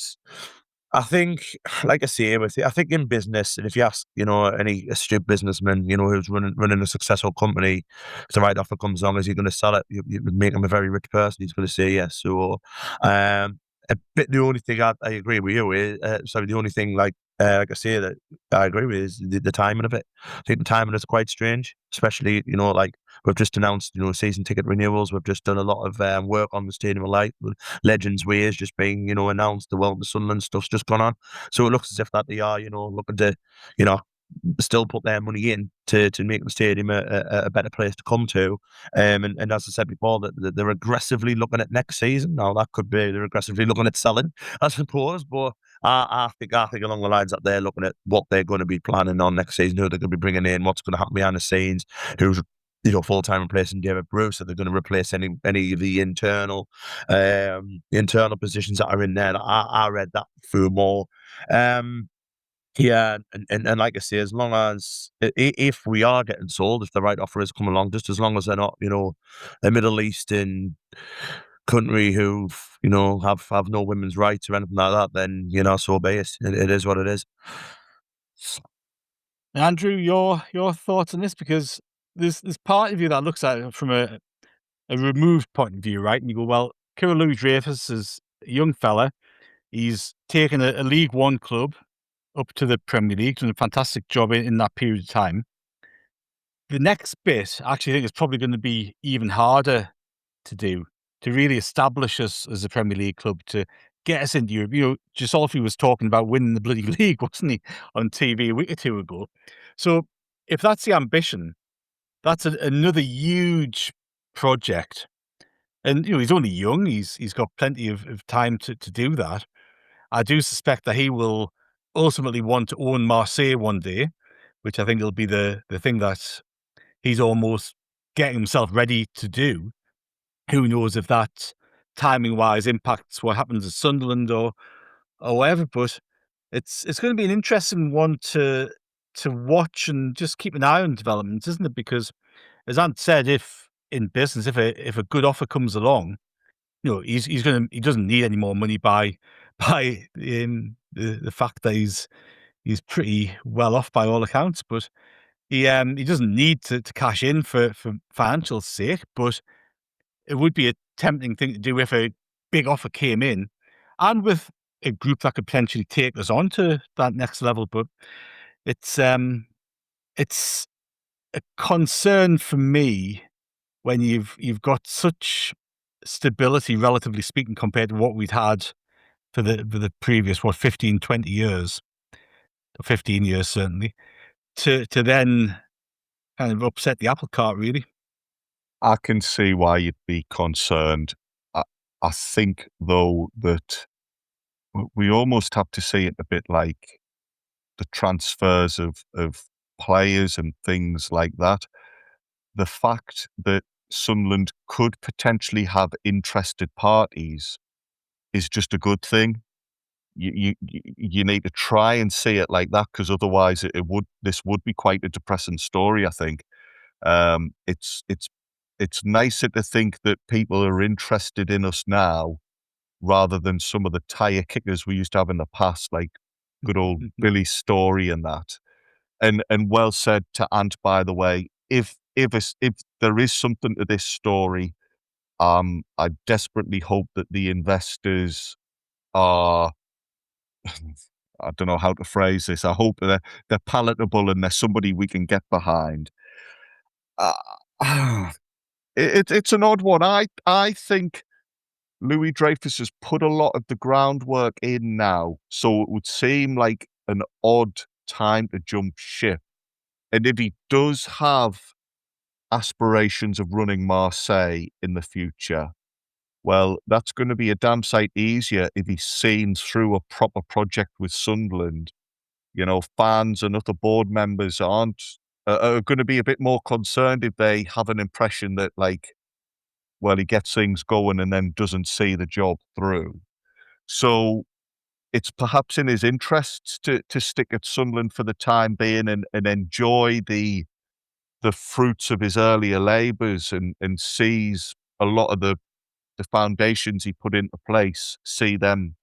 I think, like I say, I think in business, and if you ask, any astute businessman, who's running a successful company, if the right offer comes along, is he going to sell it? You make him a very rich person. He's going to say yes. So, the only thing I agree with you is, the only thing like I say that I agree with is the timing of it. I think the timing is quite strange, especially, like we've just announced, season ticket renewals. We've just done a lot of work on the Stadium of Light. Legends Way is just being, announced. The Welcome to Sunderland stuff's just gone on. So it looks as if that they are, looking to, still put their money in to make the stadium a better place to come to. And as I said before, that they're aggressively looking at next season. Now that could be they're aggressively looking at selling, I suppose. But I think along the lines that they're looking at what they're going to be planning on next season, who they're going to be bringing in, what's going to happen behind the scenes, who's full-time replacing David Bruce. Are they going to replace any of the internal positions that are in there? I read that through more. Yeah, and like I say, as long as if we are getting sold, if the right offer has come along, just as long as they're not, a Middle Eastern country who, have no women's rights or anything like that, then so be it. It is what it is. Andrew, your thoughts on this, because there's part of you that looks at it from a removed point of view, right? And you go, well, Haway Dreyfus is a young fella. He's taken a League One club up to the Premier League, done a fantastic job in that period of time. The next bit, I actually think, is probably going to be even harder to do, to really establish us as a Premier League club, to get us into Europe. Giusolfi was talking about winning the bloody league, wasn't he, on TV a week or two ago? So if that's the ambition, that's another huge project. And, he's only young. He's got plenty of time to do that. I do suspect that he will ultimately want to own Marseille one day, which I think will be the thing that he's almost getting himself ready to do. Who knows if that timing-wise impacts what happens at Sunderland or whatever, but it's going to be an interesting one to watch and just keep an eye on developments, isn't it? Because as Ant said, if in business, if a good offer comes along, he doesn't need any more money by the fact that he's he's pretty well off by all accounts, but he doesn't need to cash in for financial sake, but it would be a tempting thing to do if a big offer came in and with a group that could potentially take us on to that next level. But it's a concern for me when you've got such stability, relatively speaking, compared to what we'd had for the previous, 15, 20 years, or 15 years certainly, to then kind of upset the apple cart, really. I can see why you'd be concerned. I think, though, that we almost have to see it a bit like the transfers of players and things like that. The fact that Sunderland could potentially have interested parties is just a good thing. You need to try and see it like that, because otherwise this would be quite a depressing story, I think. It's nicer to think that people are interested in us now rather than some of the tire kickers we used to have in the past, like good old Billy Story and that. And well said to Ant, by the way. If there is something to this story, I desperately hope that the investors are, I don't know how to phrase this. I hope that they're palatable and they're somebody we can get behind. It's an odd one. I think Louis Dreyfus has put a lot of the groundwork in now, so it would seem like an odd time to jump ship. And if he does have aspirations of running Marseille in the future, well, that's going to be a damn sight easier if he's seen through a proper project with Sunderland. You know, fans and other board members are going to be a bit more concerned if they have an impression that, like, well, he gets things going and then doesn't see the job through. So it's perhaps in his interests to stick at Sunderland for the time being and enjoy the fruits of his earlier labours and sees a lot of the foundations he put into place, see them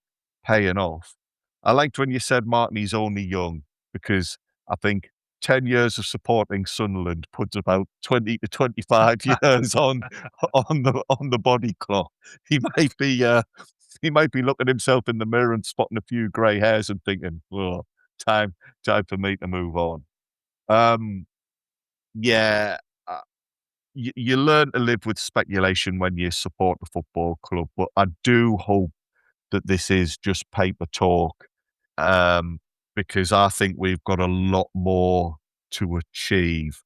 paying off. I liked when you said, Martin, he's only young, because I think 10 years of supporting Sunderland puts about 20 to 25 years on the body clock. He might be looking himself in the mirror and spotting a few grey hairs and thinking, "Oh, time for me to move on." Yeah, you learn to live with speculation when you support a football club, but I do hope that this is just paper talk, because I think we've got a lot more to achieve.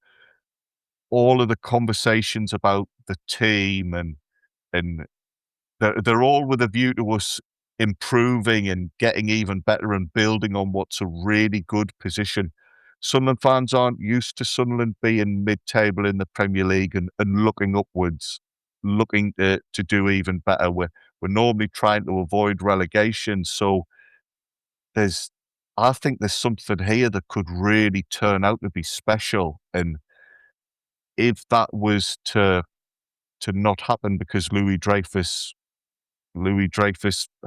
All of the conversations about the team and they're all with a view to us improving and getting even better and building on what's a really good position. Sunderland fans aren't used to Sunderland being mid-table in the Premier League and looking upwards, looking to do even better. We're normally trying to avoid relegation. So I think there's something here that could really turn out to be special. And if that was to not happen because Louis Dreyfus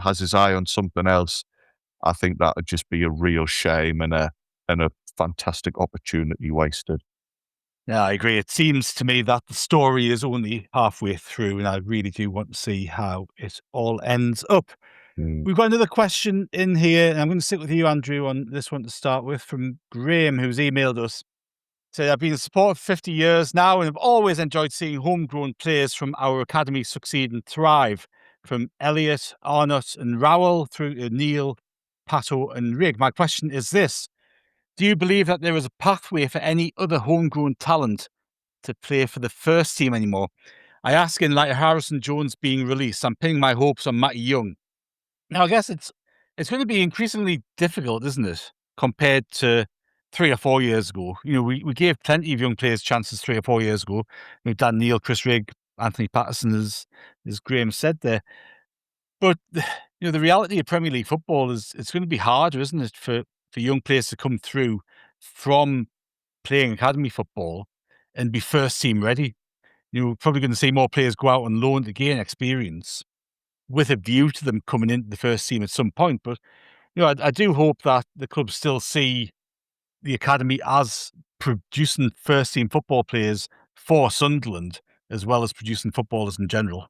has his eye on something else, I think that would just be a real shame and a fantastic opportunity wasted. Yeah, I agree. It seems to me that the story is only halfway through, and I really do want to see how it all ends up. We've got another question in here, and I'm going to sit with you, Andrew, on this one to start with, from Graham, who's emailed us. Said, I've been a supporter for 50 years now, and I've always enjoyed seeing homegrown players from our academy succeed and thrive, from Elliot, Arnott and Rowell through to Neil, Pato and Rigg. My question is this: do you believe that there is a pathway for any other homegrown talent to play for the first team anymore? I ask in light of Harrison Jones being released. I'm pinning my hopes on Matty Young. Now, I guess it's going to be increasingly difficult, isn't it, compared to 3 or 4 years ago? You know, we gave plenty of young players chances 3 or 4 years ago. You know, Dan Neil, Chris Rigg, Anthony Patterson, as Graham said there. But you know, the reality of Premier League football is it's going to be harder, isn't it, for young players to come through from playing academy football and be first team ready. You know, we're probably going to see more players go out on loan to gain experience with a view to them coming into the first team at some point. But I do hope that the clubs still see the academy as producing first-team football players for Sunderland, as well as producing footballers in general.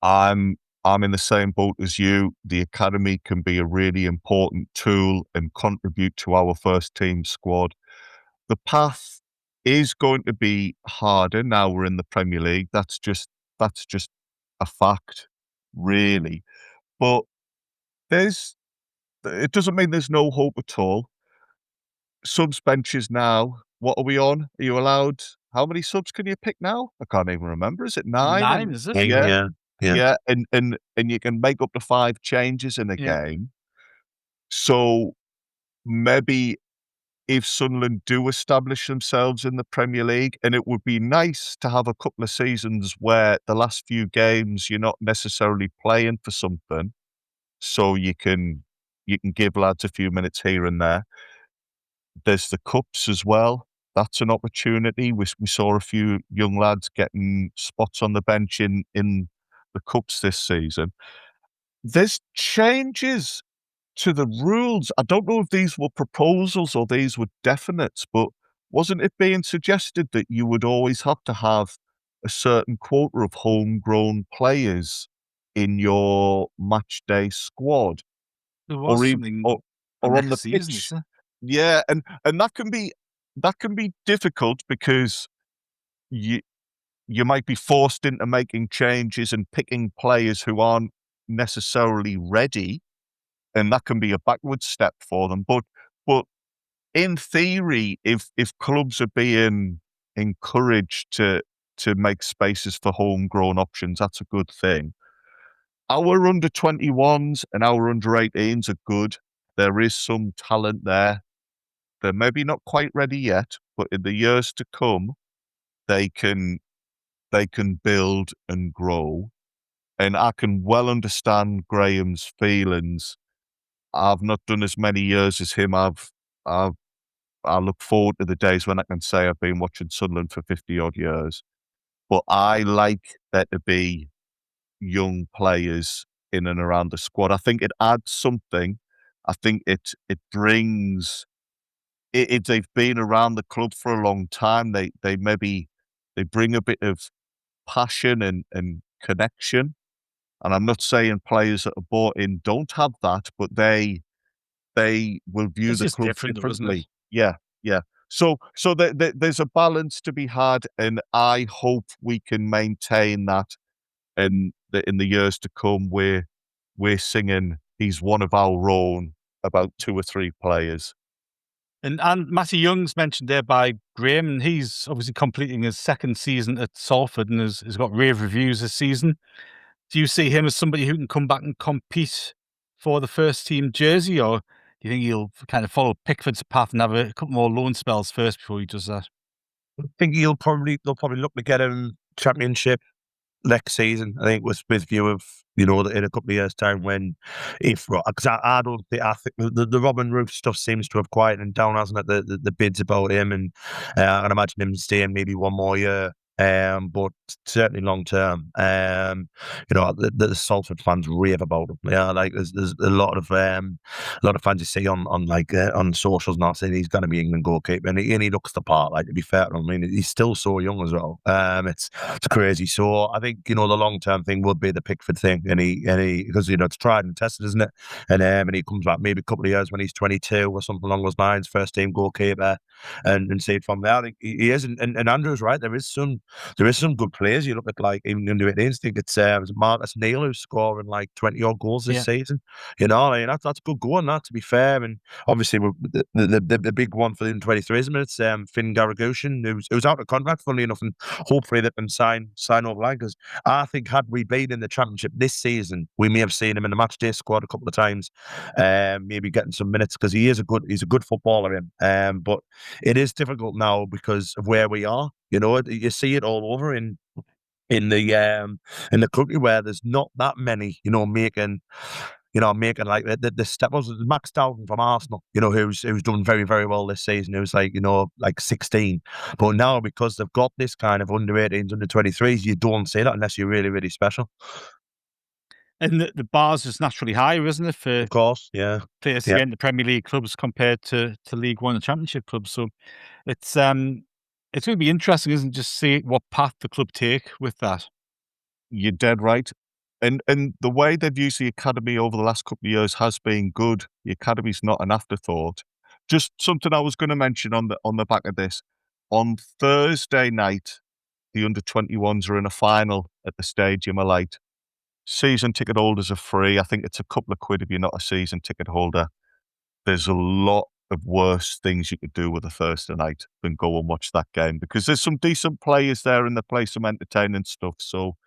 I'm in the same boat as you. The academy can be a really important tool and contribute to our first team squad. The path is going to be harder now we're in the Premier League. That's just a fact, really. But it doesn't mean there's no hope at all. Subs benches now. What are we on? Are you allowed? How many subs can you pick now? I can't even remember. Is it 9? 9, is it? Yeah. And you can make up to 5 changes in a Yeah. game. So maybe if Sunderland do establish themselves in the Premier League, and it would be nice to have a couple of seasons where the last few games you're not necessarily playing for something, so you can give lads a few minutes here and there. There's the cups as well. That's an opportunity. We saw a few young lads getting spots on the bench in the cups this season. There's changes to the rules. I don't know if these were proposals or these were definites, but wasn't it being suggested that you would always have to have a certain quota of homegrown players in your match day squad? There was something or on the next season, pitch? is there? Yeah, and that can be difficult because you might be forced into making changes and picking players who aren't necessarily ready, and that can be a backward step for them. But in theory, if clubs are being encouraged to make spaces for homegrown options, that's a good thing. Our under 21s and our under 18s are good. There is some talent there. They're maybe not quite ready yet, but in the years to come, they can build and grow. And I can well understand Graham's feelings. I've not done as many years as him. I look forward to the days when I can say I've been watching Sunderland for 50 odd years. But I like there to be young players in and around the squad. I think it adds something. I think it brings. They've been around the club for a long time. They bring a bit of passion and connection. And I'm not saying players that are bought in don't have that, but they will view It's the just club different, though, isn't it? differently. Yeah. So there's a balance to be had, and I hope we can maintain that in the years to come. We're singing "He's one of our own" about 2 or 3 players. And Matty Young's mentioned there by Graham, and he's obviously completing his second season at Salford and has got rave reviews this season. Do you see him as somebody who can come back and compete for the first team jersey, or do you think he'll kind of follow Pickford's path and have a couple more loan spells first before he does that? I think they'll probably look to get him Championship next season. I think with view of in a couple of years' time because I don't think the Robin Roof stuff seems to have quietened down, hasn't it? The bids about him, and I can imagine him staying maybe one more year. But certainly long term, the Salford fans rave about him. Yeah, like there's a lot of fans you see on socials now saying he's going to be England goalkeeper, and he looks the part. Like, to be fair to him, I mean, he's still so young as well. It's crazy. So I think the long term thing would be the Pickford thing, and he because it's tried and tested, isn't it? And he comes back maybe a couple of years when he's 22 or something along those lines, first team goalkeeper, and see it from there. I think he is, and Andrew's right. There is some good players. You look at even under 18s. I think it's Marcus Neal who's scoring like 20 odd goals this season. That's good going. That, to be fair, and obviously the big one for the 23s minutes, Finn Garagushin, who's out of contract, funnily enough, and hopefully they can sign over line, because I think had we been in the Championship this season, we may have seen him in the matchday squad a couple of times, maybe getting some minutes, because he's a good footballer. But it is difficult now because of where we are. You see it all over in the country, where there's not that many, making like the step ups. Max Dowden from Arsenal, who's done very, very well this season. Who's like 16, but now because they've got this kind of under 18s, under 23s, you don't see that unless you're really, really special. And the bar's just naturally higher, isn't it, for Of course, yeah. players to get into Premier League clubs compared to League One and Championship clubs. So it's going to be interesting, isn't it, just see what path the club take with that. You're dead right. And the way they've used the academy over the last couple of years has been good. The academy's not an afterthought. Just something I was going to mention on the back of this. On Thursday night, the under-21s are in a final at the Stadium of Light. Season ticket holders are free. I think it's a couple of quid if you're not a season ticket holder. There's a lot of worse things you could do with a Thursday night than go and watch that game, because there's some decent players there and they play some entertaining stuff. So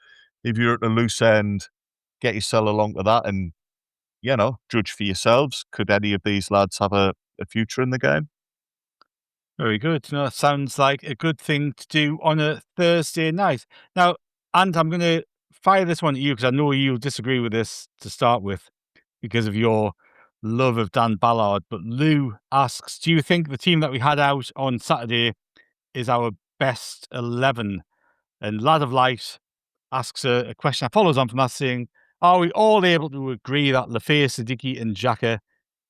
if you're at a loose end, get yourself along to that and, judge for yourselves. Could any of these lads have a future in the game? Very good. No, that sounds like a good thing to do on a Thursday night. Now, and I'm going to fire this one at you because I know you'll disagree with this to start with because of your love of Dan Ballard. But Lou asks, do you think the team that we had out on Saturday is our best 11? And Lad of Light asks a question that follows on from that, saying, are we all able to agree that Lafayette, Siddiqui and Xhaka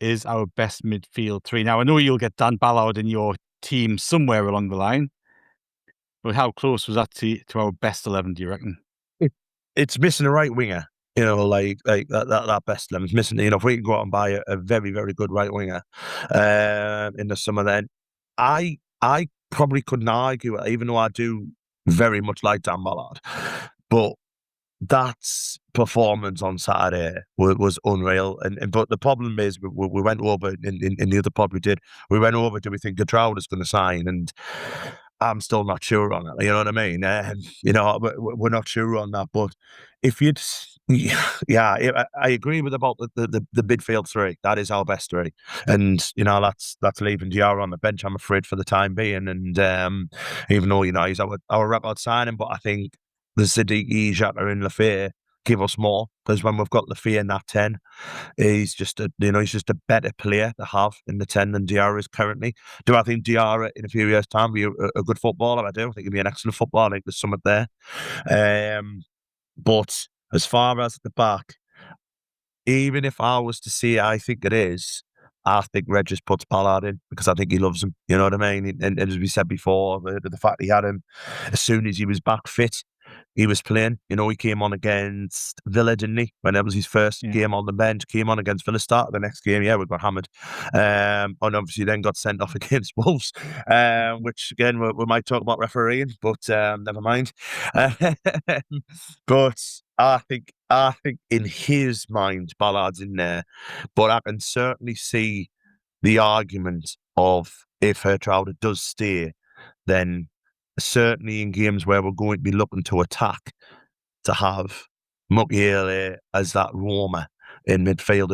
is our best midfield three? Now, I know you'll get Dan Ballard in your team somewhere along the line, but how close was that to our best 11, do you reckon? It's missing a right winger, like that best 11 is missing. If we can go out and buy a very, very good right winger in the summer, then I probably couldn't argue it, even though I do very much like Dan Ballard. But that performance on Saturday was unreal. But the problem is we went over in the other pod we did. We went over, do we think Gatroud is going to sign? And I'm still not sure on it. You know what I mean? We're not sure on that. But if you'd, I agree with about the midfield three. That is our best three, and that's leaving Diarra on the bench, I'm afraid, for the time being. And even though he's our record signing, but I think the Siddiqui, Xhaka, and Lafayette give us more, because when we've got Lafayette in that 10, he's just a better player to have in the 10 than Diarra is currently. Do I think Diarra in a few years' time will be a good footballer? I do. I think he'll be an excellent footballer. I think there's something there. But as far as the back, even if I was to say I think it is, I think Reg just puts Ballard in because I think he loves him. You know what I mean? And as we said before, the fact he had him as soon as he was back fit, he was playing. He came on against Villa, didn't he? When it was his first game on the bench, came on against Villa, started the next game. Yeah, we got hammered. And obviously then got sent off against Wolves, which again, we might talk about refereeing, but never mind. But I think in his mind, Ballard's in there. But I can certainly see the argument of if Hertrauder does stay, then certainly in games where we're going to be looking to attack, to have Mukiele as that roamer in midfield,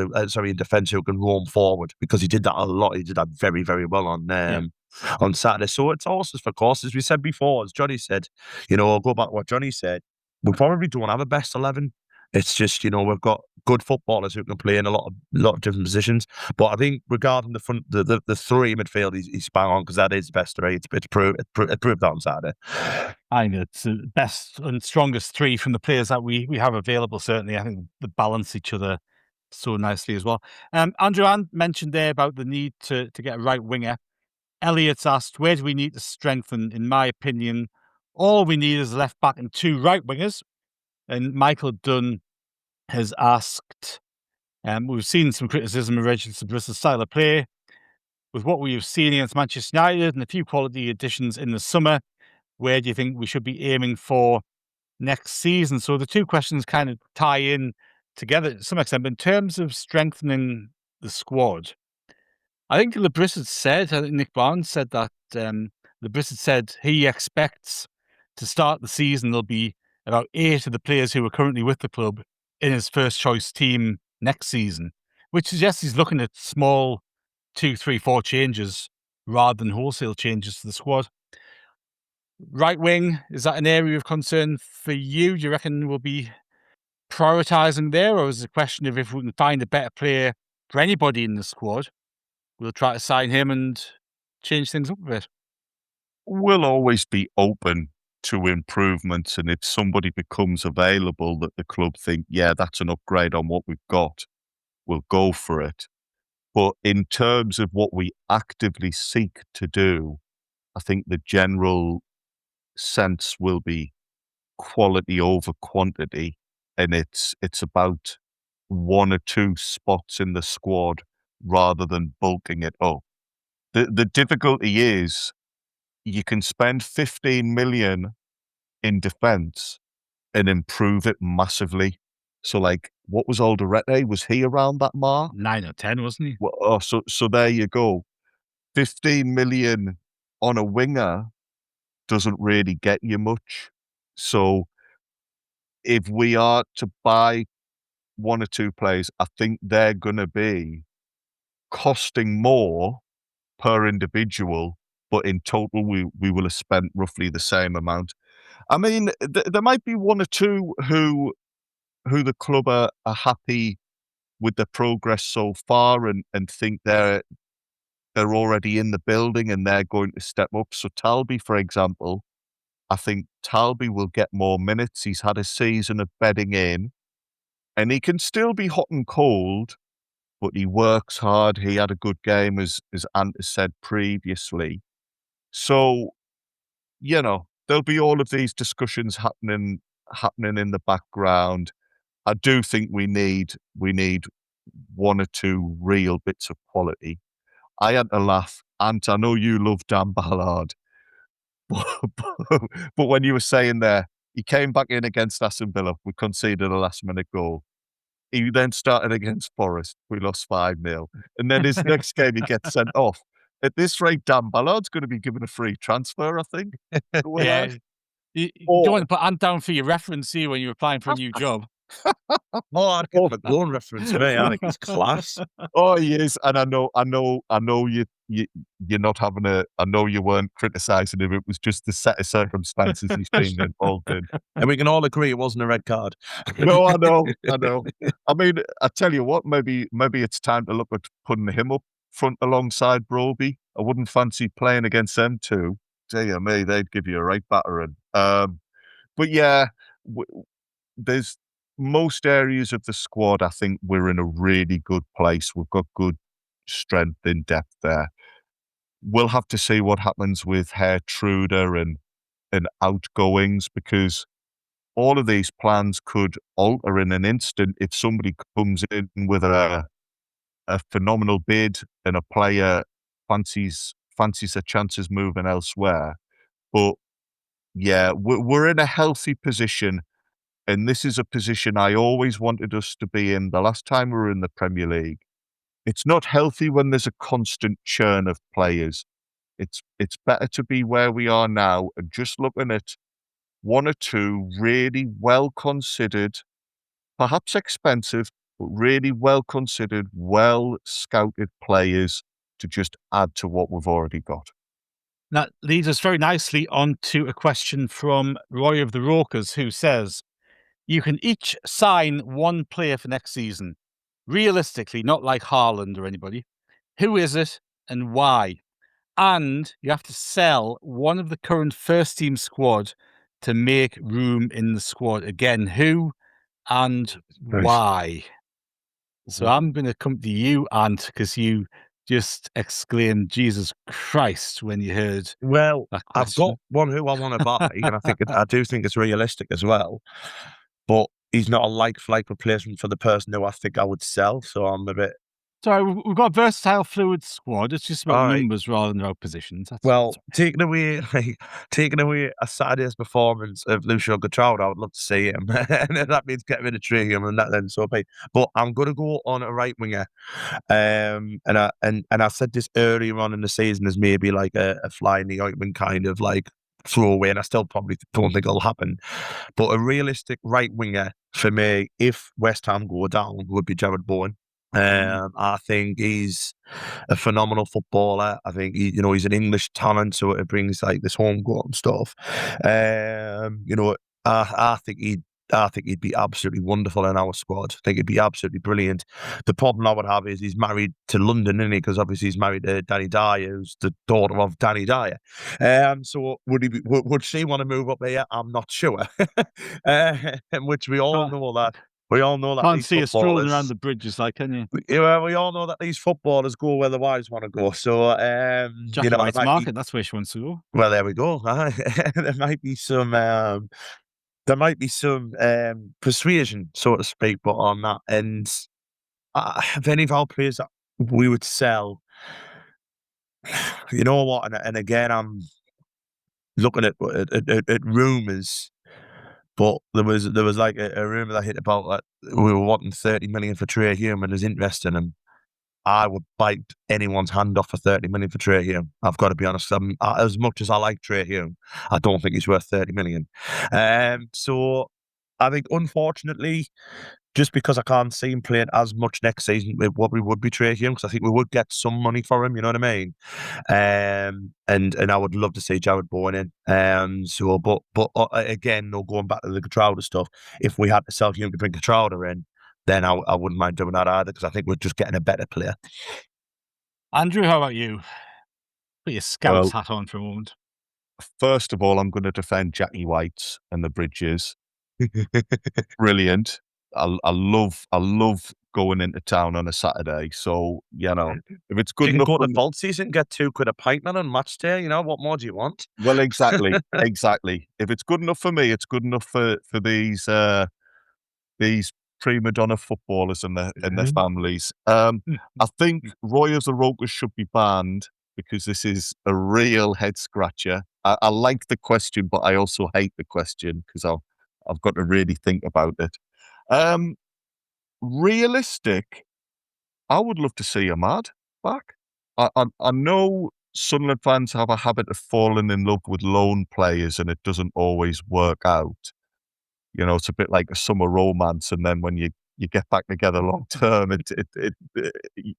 in defence, who can roam forward, because he did that a lot. He did that very, very well on Saturday. So it's horses for courses. We said before, as Johnny said, I'll go back to what Johnny said. We probably don't have a best 11. It's just, we've got good footballers who can play in a lot of different positions. But I think regarding the front, the three midfield, he's bang on, because that is the best three. It's proved that on Saturday. I think it's the best and strongest three from the players that we have available, certainly. I think they balance each other so nicely as well. Andrew Ann mentioned there about the need to get a right winger. Elliot's asked, where do we need to strengthen? In my opinion, all we need is a left back and two right wingers. And Michael Dunn has asked, we've seen some criticism of Regis Bristol's style of play. With what we've seen against Manchester United and a few quality additions in the summer, where do you think we should be aiming for next season? So the two questions kind of tie in together to some extent. But in terms of strengthening the squad, I think Nick Barnes said that Labris had said he expects to start the season there'll be about 8 of the players who are currently with the club in his first choice team next season, which suggests he's looking at small 2, 3, 4 changes rather than wholesale changes to the squad. Right wing, is that an area of concern for you? Do you reckon we'll be prioritising there, or is it a question of if we can find a better player for anybody in the squad, we'll try to sign him and change things up a bit? We'll always be open to improvements, and if somebody becomes available that the club think, yeah, that's an upgrade on what we've got, we'll go for it. But in terms of what we actively seek to do, I think the general sense will be quality over quantity, and it's about one or two spots in the squad rather than bulking it up. The difficulty is you can spend 15 million in defence and improve it massively. So, like, what was Alderete? Was he around that mark? 9 or 10, wasn't he? Well, oh, so there you go. 15 million on a winger doesn't really get you much. So if we are to buy one or two players, I think they're going to be costing more per individual, but in total we will have spent roughly the same amount. I mean, there might be one or two who the club are happy with the progress so far and think they're already in the building and they're going to step up. So Talby, for example, I think Talby will get more minutes. He's had a season of bedding in, and he can still be hot and cold, but he works hard. He had a good game, as Ant has said previously. So, there'll be all of these discussions happening in the background. I do think we need one or two real bits of quality. I had to laugh. Ant, I know you love Dan Ballard, but when you were saying there, he came back in against Aston Villa, we conceded a last-minute goal. He then started against Forest, we lost 5-0. And then his next game, he gets sent off. At this rate, Dan Ballard's going to be given a free transfer, I think. Yeah. You don't want to put Ant down for your reference here when you're applying for a new job. Oh, I'd give him a goal reference, mate. I think he's class. Oh, he is, and I know you're not having I know you weren't criticising him. It was just the set of circumstances he's been involved in, and we can all agree it wasn't a red card. No, I know. I mean, I tell you what, maybe it's time to look at putting him up front alongside Broby. I wouldn't fancy playing against them too. Dear me, they'd give you a right battering. But yeah, there's most areas of the squad, I think we're in a really good place. We've got good strength in depth there. We'll have to see what happens with Truder and outgoings, because all of these plans could alter in an instant if somebody comes in with a phenomenal bid and a player fancies their chances moving elsewhere. But yeah, we're in a healthy position. And this is a position I always wanted us to be in the last time we were in the Premier League. It's not healthy when there's a constant churn of players. It's better to be where we are now and just looking at one or two really well-considered, perhaps expensive, but really well-considered, well-scouted players to just add to what we've already got. That leads us very nicely on to a question from Roy of the Rokers, who says, you can each sign one player for next season. Realistically, not like Haaland or anybody. Who is it and why? And you have to sell one of the current first-team squad to make room in the squad. Again, who and why? So I'm going to come to you, Ant, because you just exclaimed, Jesus Christ, when you heard I've got one who I want to buy, and I do think it's realistic as well. But he's not a like-for-like replacement for the person who I think I would sell, so I'm a bit... Sorry, we've got a versatile, fluid squad. It's just about numbers rather than about positions. Taking away a Saturday's performance of Lucio Gatroud, I would love to see him. And that means getting rid of Trivium, and that then so be. But I'm going to go on a right winger. And I said this earlier on in the season as maybe like a fly in the ointment kind of like throwaway, and I still probably don't think it'll happen. But a realistic right winger for me, if West Ham go down, would be Jared Bowen. I think he's a phenomenal footballer. I think he's an English talent, so it brings like this homegrown stuff. I think he'd I think he'd be absolutely wonderful in our squad. I think he'd be absolutely brilliant. The problem I would have is he's married to London, isn't he? Because obviously he's married to Danny Dyer, who's the daughter of Danny Dyer. So would she want to move up here? I'm not sure. Which we all know that. We all know that Can't these see us strolling footballers around the bridges, like, can you? Yeah, we all know that these footballers go where the wives want to go. So, Jackie White's market, that's where she wants to go. Well, there we go. There might be some persuasion, so to speak, but on that. And if any of our players that we would sell, you know what? And again, I'm looking at rumours. But there was like a rumour that hit about that we were wanting 30 million for Trey Hume and there's interest in him. I would bite anyone's hand off for 30 million for Trey Hume. I've got to be honest. As much as I like Trey Hume, I don't think he's worth 30 million. So I think, unfortunately, just because I can't see him playing as much next season with what we would be Trey Hume, because I think we would get some money for him, you know what I mean? And I would love to see Jared Bowen in. But again, going back to the Crowder stuff, if we had to sell Hume to bring Crowder in, then I wouldn't mind doing that either, because I think we're just getting a better player. Andrew, how about you? Put your Scouts hat on for a moment. First of all, I'm going to defend Jackie White and the Bridges. Brilliant. I love going into town on a Saturday. So, you know, if it's good enough, go to Vault season, get £2 a pint man on match day. You know, what more do you want? Well, exactly. If it's good enough for me, it's good enough for these prima donna footballers and their families. I think Roy of the Ropers should be banned, because this is a real head scratcher. I like the question, but I also hate the question, because I've got to really think about it. Realistic, I would love to see Ahmad back. I know Sunderland fans have a habit of falling in love with loan players, and it doesn't always work out. You know, it's a bit like a summer romance, and then when you get back together long term,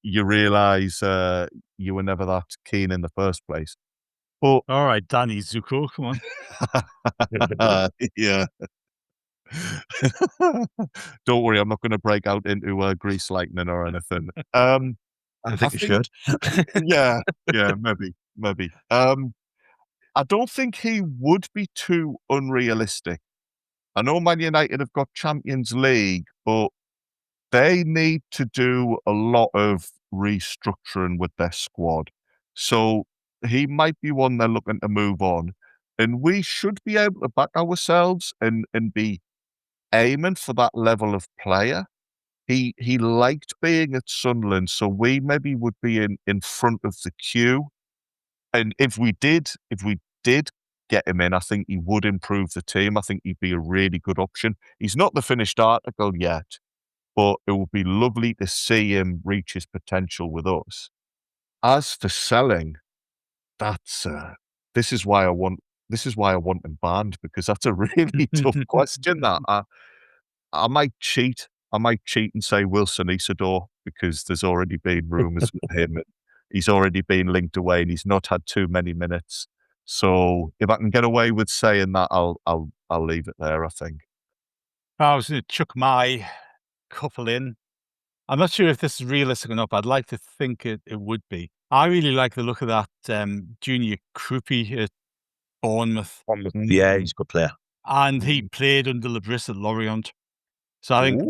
you realise you were never that keen in the first place. But all right, Danny Zuko, come on. Yeah. Don't worry, I'm not going to break out into Grease Lightning or anything. I think you should. yeah, maybe. I don't think he would be too unrealistic. I know Man United have got Champions League, but they need to do a lot of restructuring with their squad. So he might be one they're looking to move on. And we should be able to back ourselves and be aiming for that level of player. He liked being at Sunderland, so we maybe would be in front of the queue. And if we did get him in, I think he would improve the team. I think he'd be a really good option. He's not the finished article yet, but it would be lovely to see him reach his potential with us. As for selling, that's this is why I want him banned, because that's a really tough question. That I might cheat. I might cheat and say Wilson Isidore, because there's already been rumours with him. And he's already been linked away, and he's not had too many minutes. So if I can get away with saying that, I'll leave it there, I think. I was going to chuck my couple in. I'm not sure if this is realistic or not, but I'd like to think it would be. I really like the look of that Junior Krupi at Bournemouth. Yeah, he's a good player. And he played under Lebris at Lorient. So I think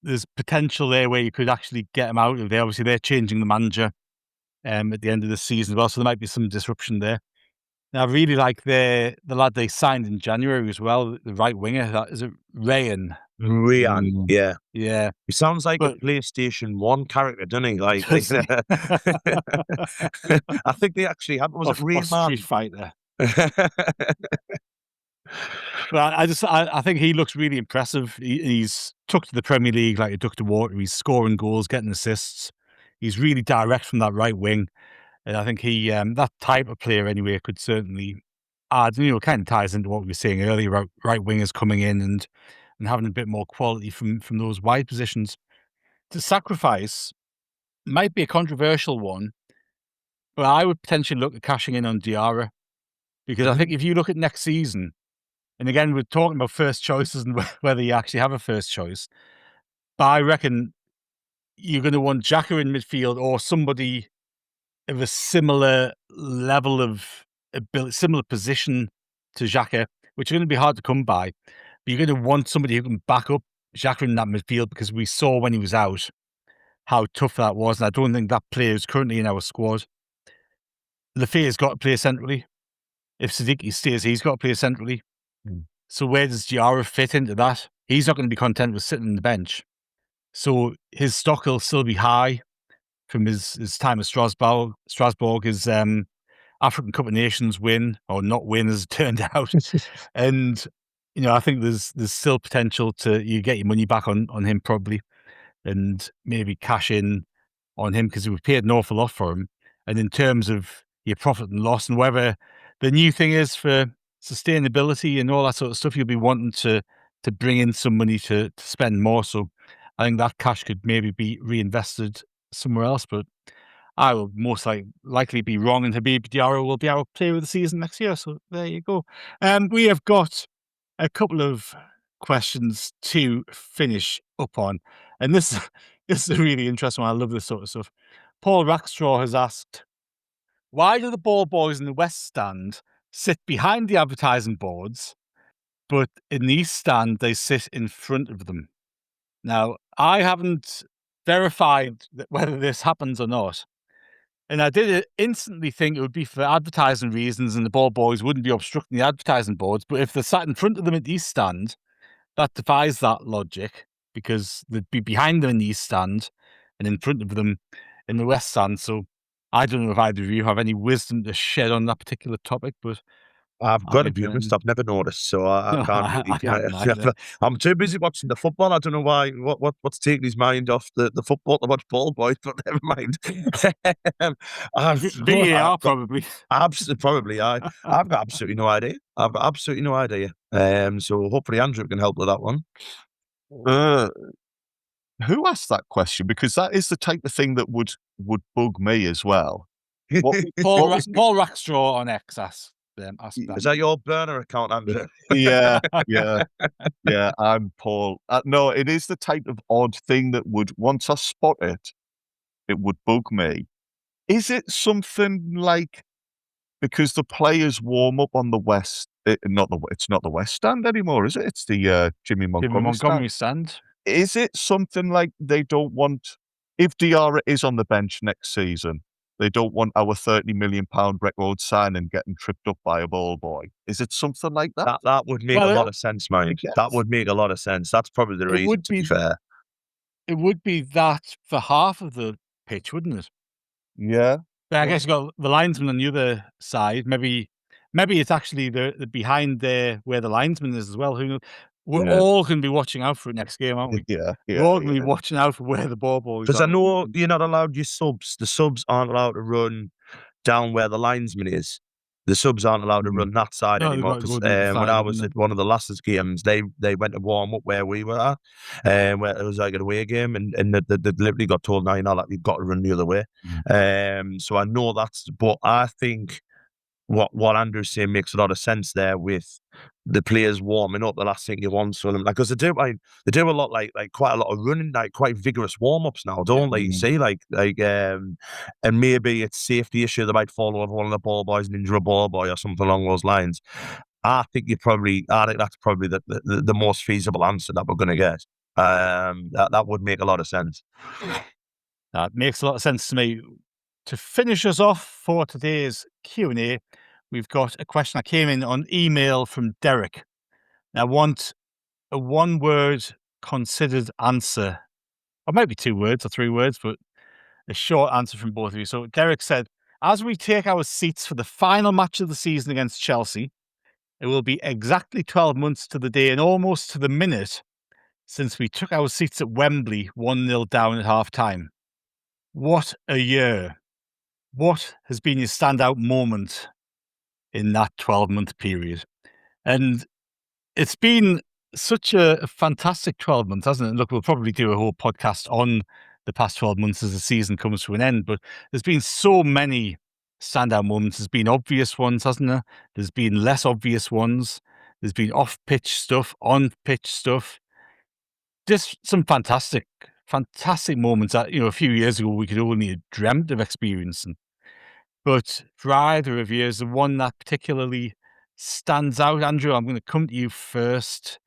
there's potential there where you could actually get him out of there. Obviously, they're changing the manager at the end of the season as well, so there might be some disruption there. Now, I really like the lad they signed in January as well, the right winger. Is it Ryan? Ryan, yeah. Yeah. He sounds like a PlayStation 1 character, doesn't he? Like, I think they actually had, was it Ryan Street Fighter? But I think he looks really impressive. He's took to the Premier League like a duck to water. He's scoring goals, getting assists. He's really direct from that right wing. And I think he, that type of player anyway, could certainly add, kind of ties into what we were saying earlier about right wingers coming in and having a bit more quality from those wide positions. To sacrifice might be a controversial one, but I would potentially look at cashing in on Diarra, because I think if you look at next season, And again, we're talking about first choices and whether you actually have a first choice. But I reckon you're going to want Xhaka in midfield or somebody of a similar level of ability, similar position to Xhaka, which are going to be hard to come by. But you're going to want somebody who can back up Xhaka in that midfield, because we saw when he was out how tough that was. And I don't think that player is currently in our squad. Lafayette's got to play centrally. If Siddiqui stays, he's got to play centrally. So where does Diarra fit into that? He's not going to be content with sitting on the bench. So his stock will still be high from his time at Strasbourg. His African Cup of Nations win, or not win as it turned out. And, I think there's still potential to you get your money back on him probably, and maybe cash in on him, because we paid an awful lot for him. And in terms of your profit and loss and whether the new thing is for sustainability and all that sort of stuff, you'll be wanting to bring in some money to spend more. So I think that cash could maybe be reinvested somewhere else, but I will most likely be wrong, and Habib Diarra will be our player of the season next year. So there you go. We have got a couple of questions to finish up on, and this is a really interesting one. I love this sort of stuff. Paul Rackstraw has asked, why do the ball boys in the West Stand sit behind the advertising boards, but in the East Stand they sit in front of them? Now, I haven't verified whether this happens or not, and I did instantly think it would be for advertising reasons and the ball boys wouldn't be obstructing the advertising boards. But if they're sat in front of them at the East Stand, that defies that logic, because they'd be behind them in the East Stand and in front of them in the West Stand. So I don't know if either of you have any wisdom to shed on that particular topic, but I've got to be honest, I've never noticed, so I can't really. I'm too busy watching the football. I don't know why. What's taking his mind off the football to watch ball boys, but never mind. VAR probably. Absolutely, probably. I've got absolutely no idea. So hopefully Andrew can help with that one. Who asked that question? Because that is the type of thing that would bug me as well. Paul Rackstraw on X asked. Is that your burner account, Andrew? Yeah. I'm Paul. No, it is the type of odd thing that would, once I spot it, it would bug me. Is it something like, because the players warm up on the West, it's not the West Stand anymore, is it? It's the Jimmy Montgomery stand. Is it something like they don't want, if Diarra is on the bench next season, they don't want our £30 million record signing getting tripped up by a ball boy? Is it something like that? That would make a lot of sense, Mike. That would make a lot of sense. That's probably the reason, to be fair. It would be that for half of the pitch, wouldn't it? Yeah. But I guess you've got the linesman on the other side. Maybe it's actually the behind there where the linesman is as well. Who knows? We're all going to be watching out for it next game, aren't we? Yeah. We're all going to be watching out for where the ball boys are. Because I know you're not allowed your subs. The subs aren't allowed to run down where the linesman is. The subs aren't allowed to run that side anymore. Because when I was at one of the last games, they went to warm up where we were at, where it was like an away game, and they literally got told, "No, you've got to run the other way." So I know that's, but I think what Andrew's saying makes a lot of sense there with the players warming up. The last thing you want for them, because they do a lot, like quite a lot of running, like quite vigorous warm ups now, don't they? You see, and maybe it's safety issue. They might fall over one of the ball boys and injure a ball boy or something along those lines. I think that's probably the most feasible answer that we're going to get. That would make a lot of sense. That makes a lot of sense to me. To finish us off for today's Q&A, we've got a question that came in on email from Derek. I want a one-word considered answer, or maybe 2 words or 3 words, but a short answer from both of you. So Derek said, as we take our seats for the final match of the season against Chelsea, it will be exactly 12 months to the day and almost to the minute since we took our seats at Wembley 1-0 down at half-time. What a year. What has been your standout moment in that 12-month period? And it's been such a fantastic 12 months, hasn't it? And look, we'll probably do a whole podcast on the past 12 months as the season comes to an end, but there's been so many standout moments. There's been obvious ones, hasn't there? There's been less obvious ones. There's been off-pitch stuff, on-pitch stuff. Just some fantastic moments that, a few years ago we could only have dreamt of experiencing. But for either of you, is the one that particularly stands out? Andrew, I'm going to come to you first.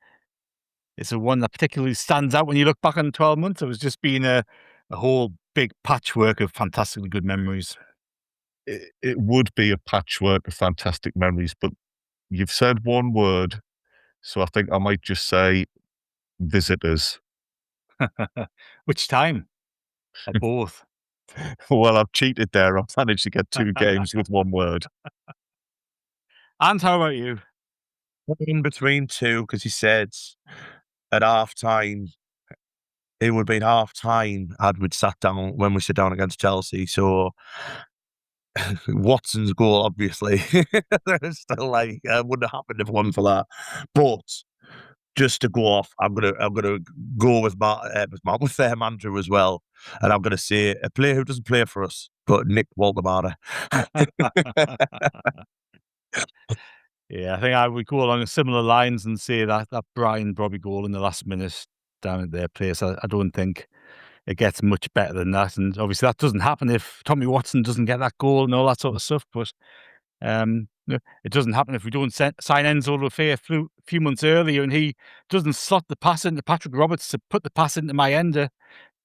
Is the one that particularly stands out when you look back on 12 months? It was just been a whole big patchwork of fantastically good memories. It would be a patchwork of fantastic memories, but you've said one word, so I think I might just say visitors. Which time? Or both? Well, I've cheated there. I've managed to get 2 games with one word. And how about you? In between 2, because he said at half time, it would have been half time we'd sat down when we sit down against Chelsea. So Watson's goal, obviously, still like wouldn't have happened if it wasn't for that. But just to go off, I'm gonna go with Andrew as well, and I'm gonna say a player who doesn't play for us, but Nick Waldemar. Yeah, I think I would go along similar lines and say that Brian Brobby goal in the last minute down at their place. I don't think it gets much better than that. And obviously that doesn't happen if Tommy Watson doesn't get that goal and all that sort of stuff. But it doesn't happen if we don't sign Enzo Lefebvre a few months earlier and he doesn't slot the pass into Patrick Roberts to put the pass into Mayenda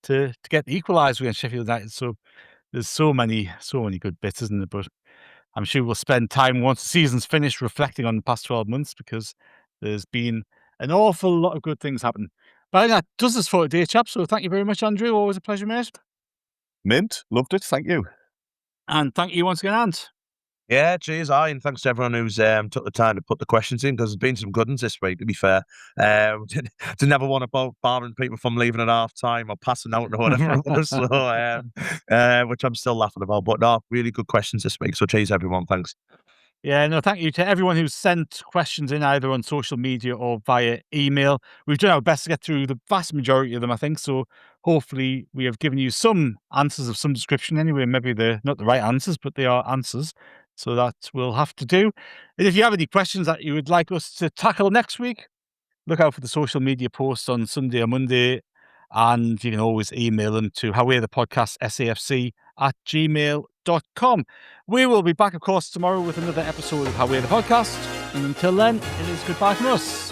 to get the equaliser against Sheffield United. So there's so many good bits, isn't it? But I'm sure we'll spend time once the season's finished reflecting on the past 12 months because there's been an awful lot of good things happen. But I think that does this for today, chaps. So thank you very much, Andrew. Always a pleasure, mate. Mint, loved it. Thank you. And thank you once again, Ant. Yeah, cheers, and thanks to everyone who's took the time to put the questions in, because there's been some good ones this week, to be fair. Didn't ever want to barring people from leaving at half time or passing out or whatever it was, so, which I'm still laughing about. But no, really good questions this week, so cheers, everyone. Thanks. Yeah, no, thank you to everyone who's sent questions in either on social media or via email. We've done our best to get through the vast majority of them, I think. So hopefully we have given you some answers of some description anyway. Maybe they're not the right answers, but they are answers. So that will have to do. And if you have any questions that you would like us to tackle next week, look out for the social media posts on Sunday or Monday. And you can always email them to Haway The Podcast, SAFC@gmail.com. We will be back, of course, tomorrow with another episode of Haway The Podcast. And until then, it is goodbye from us.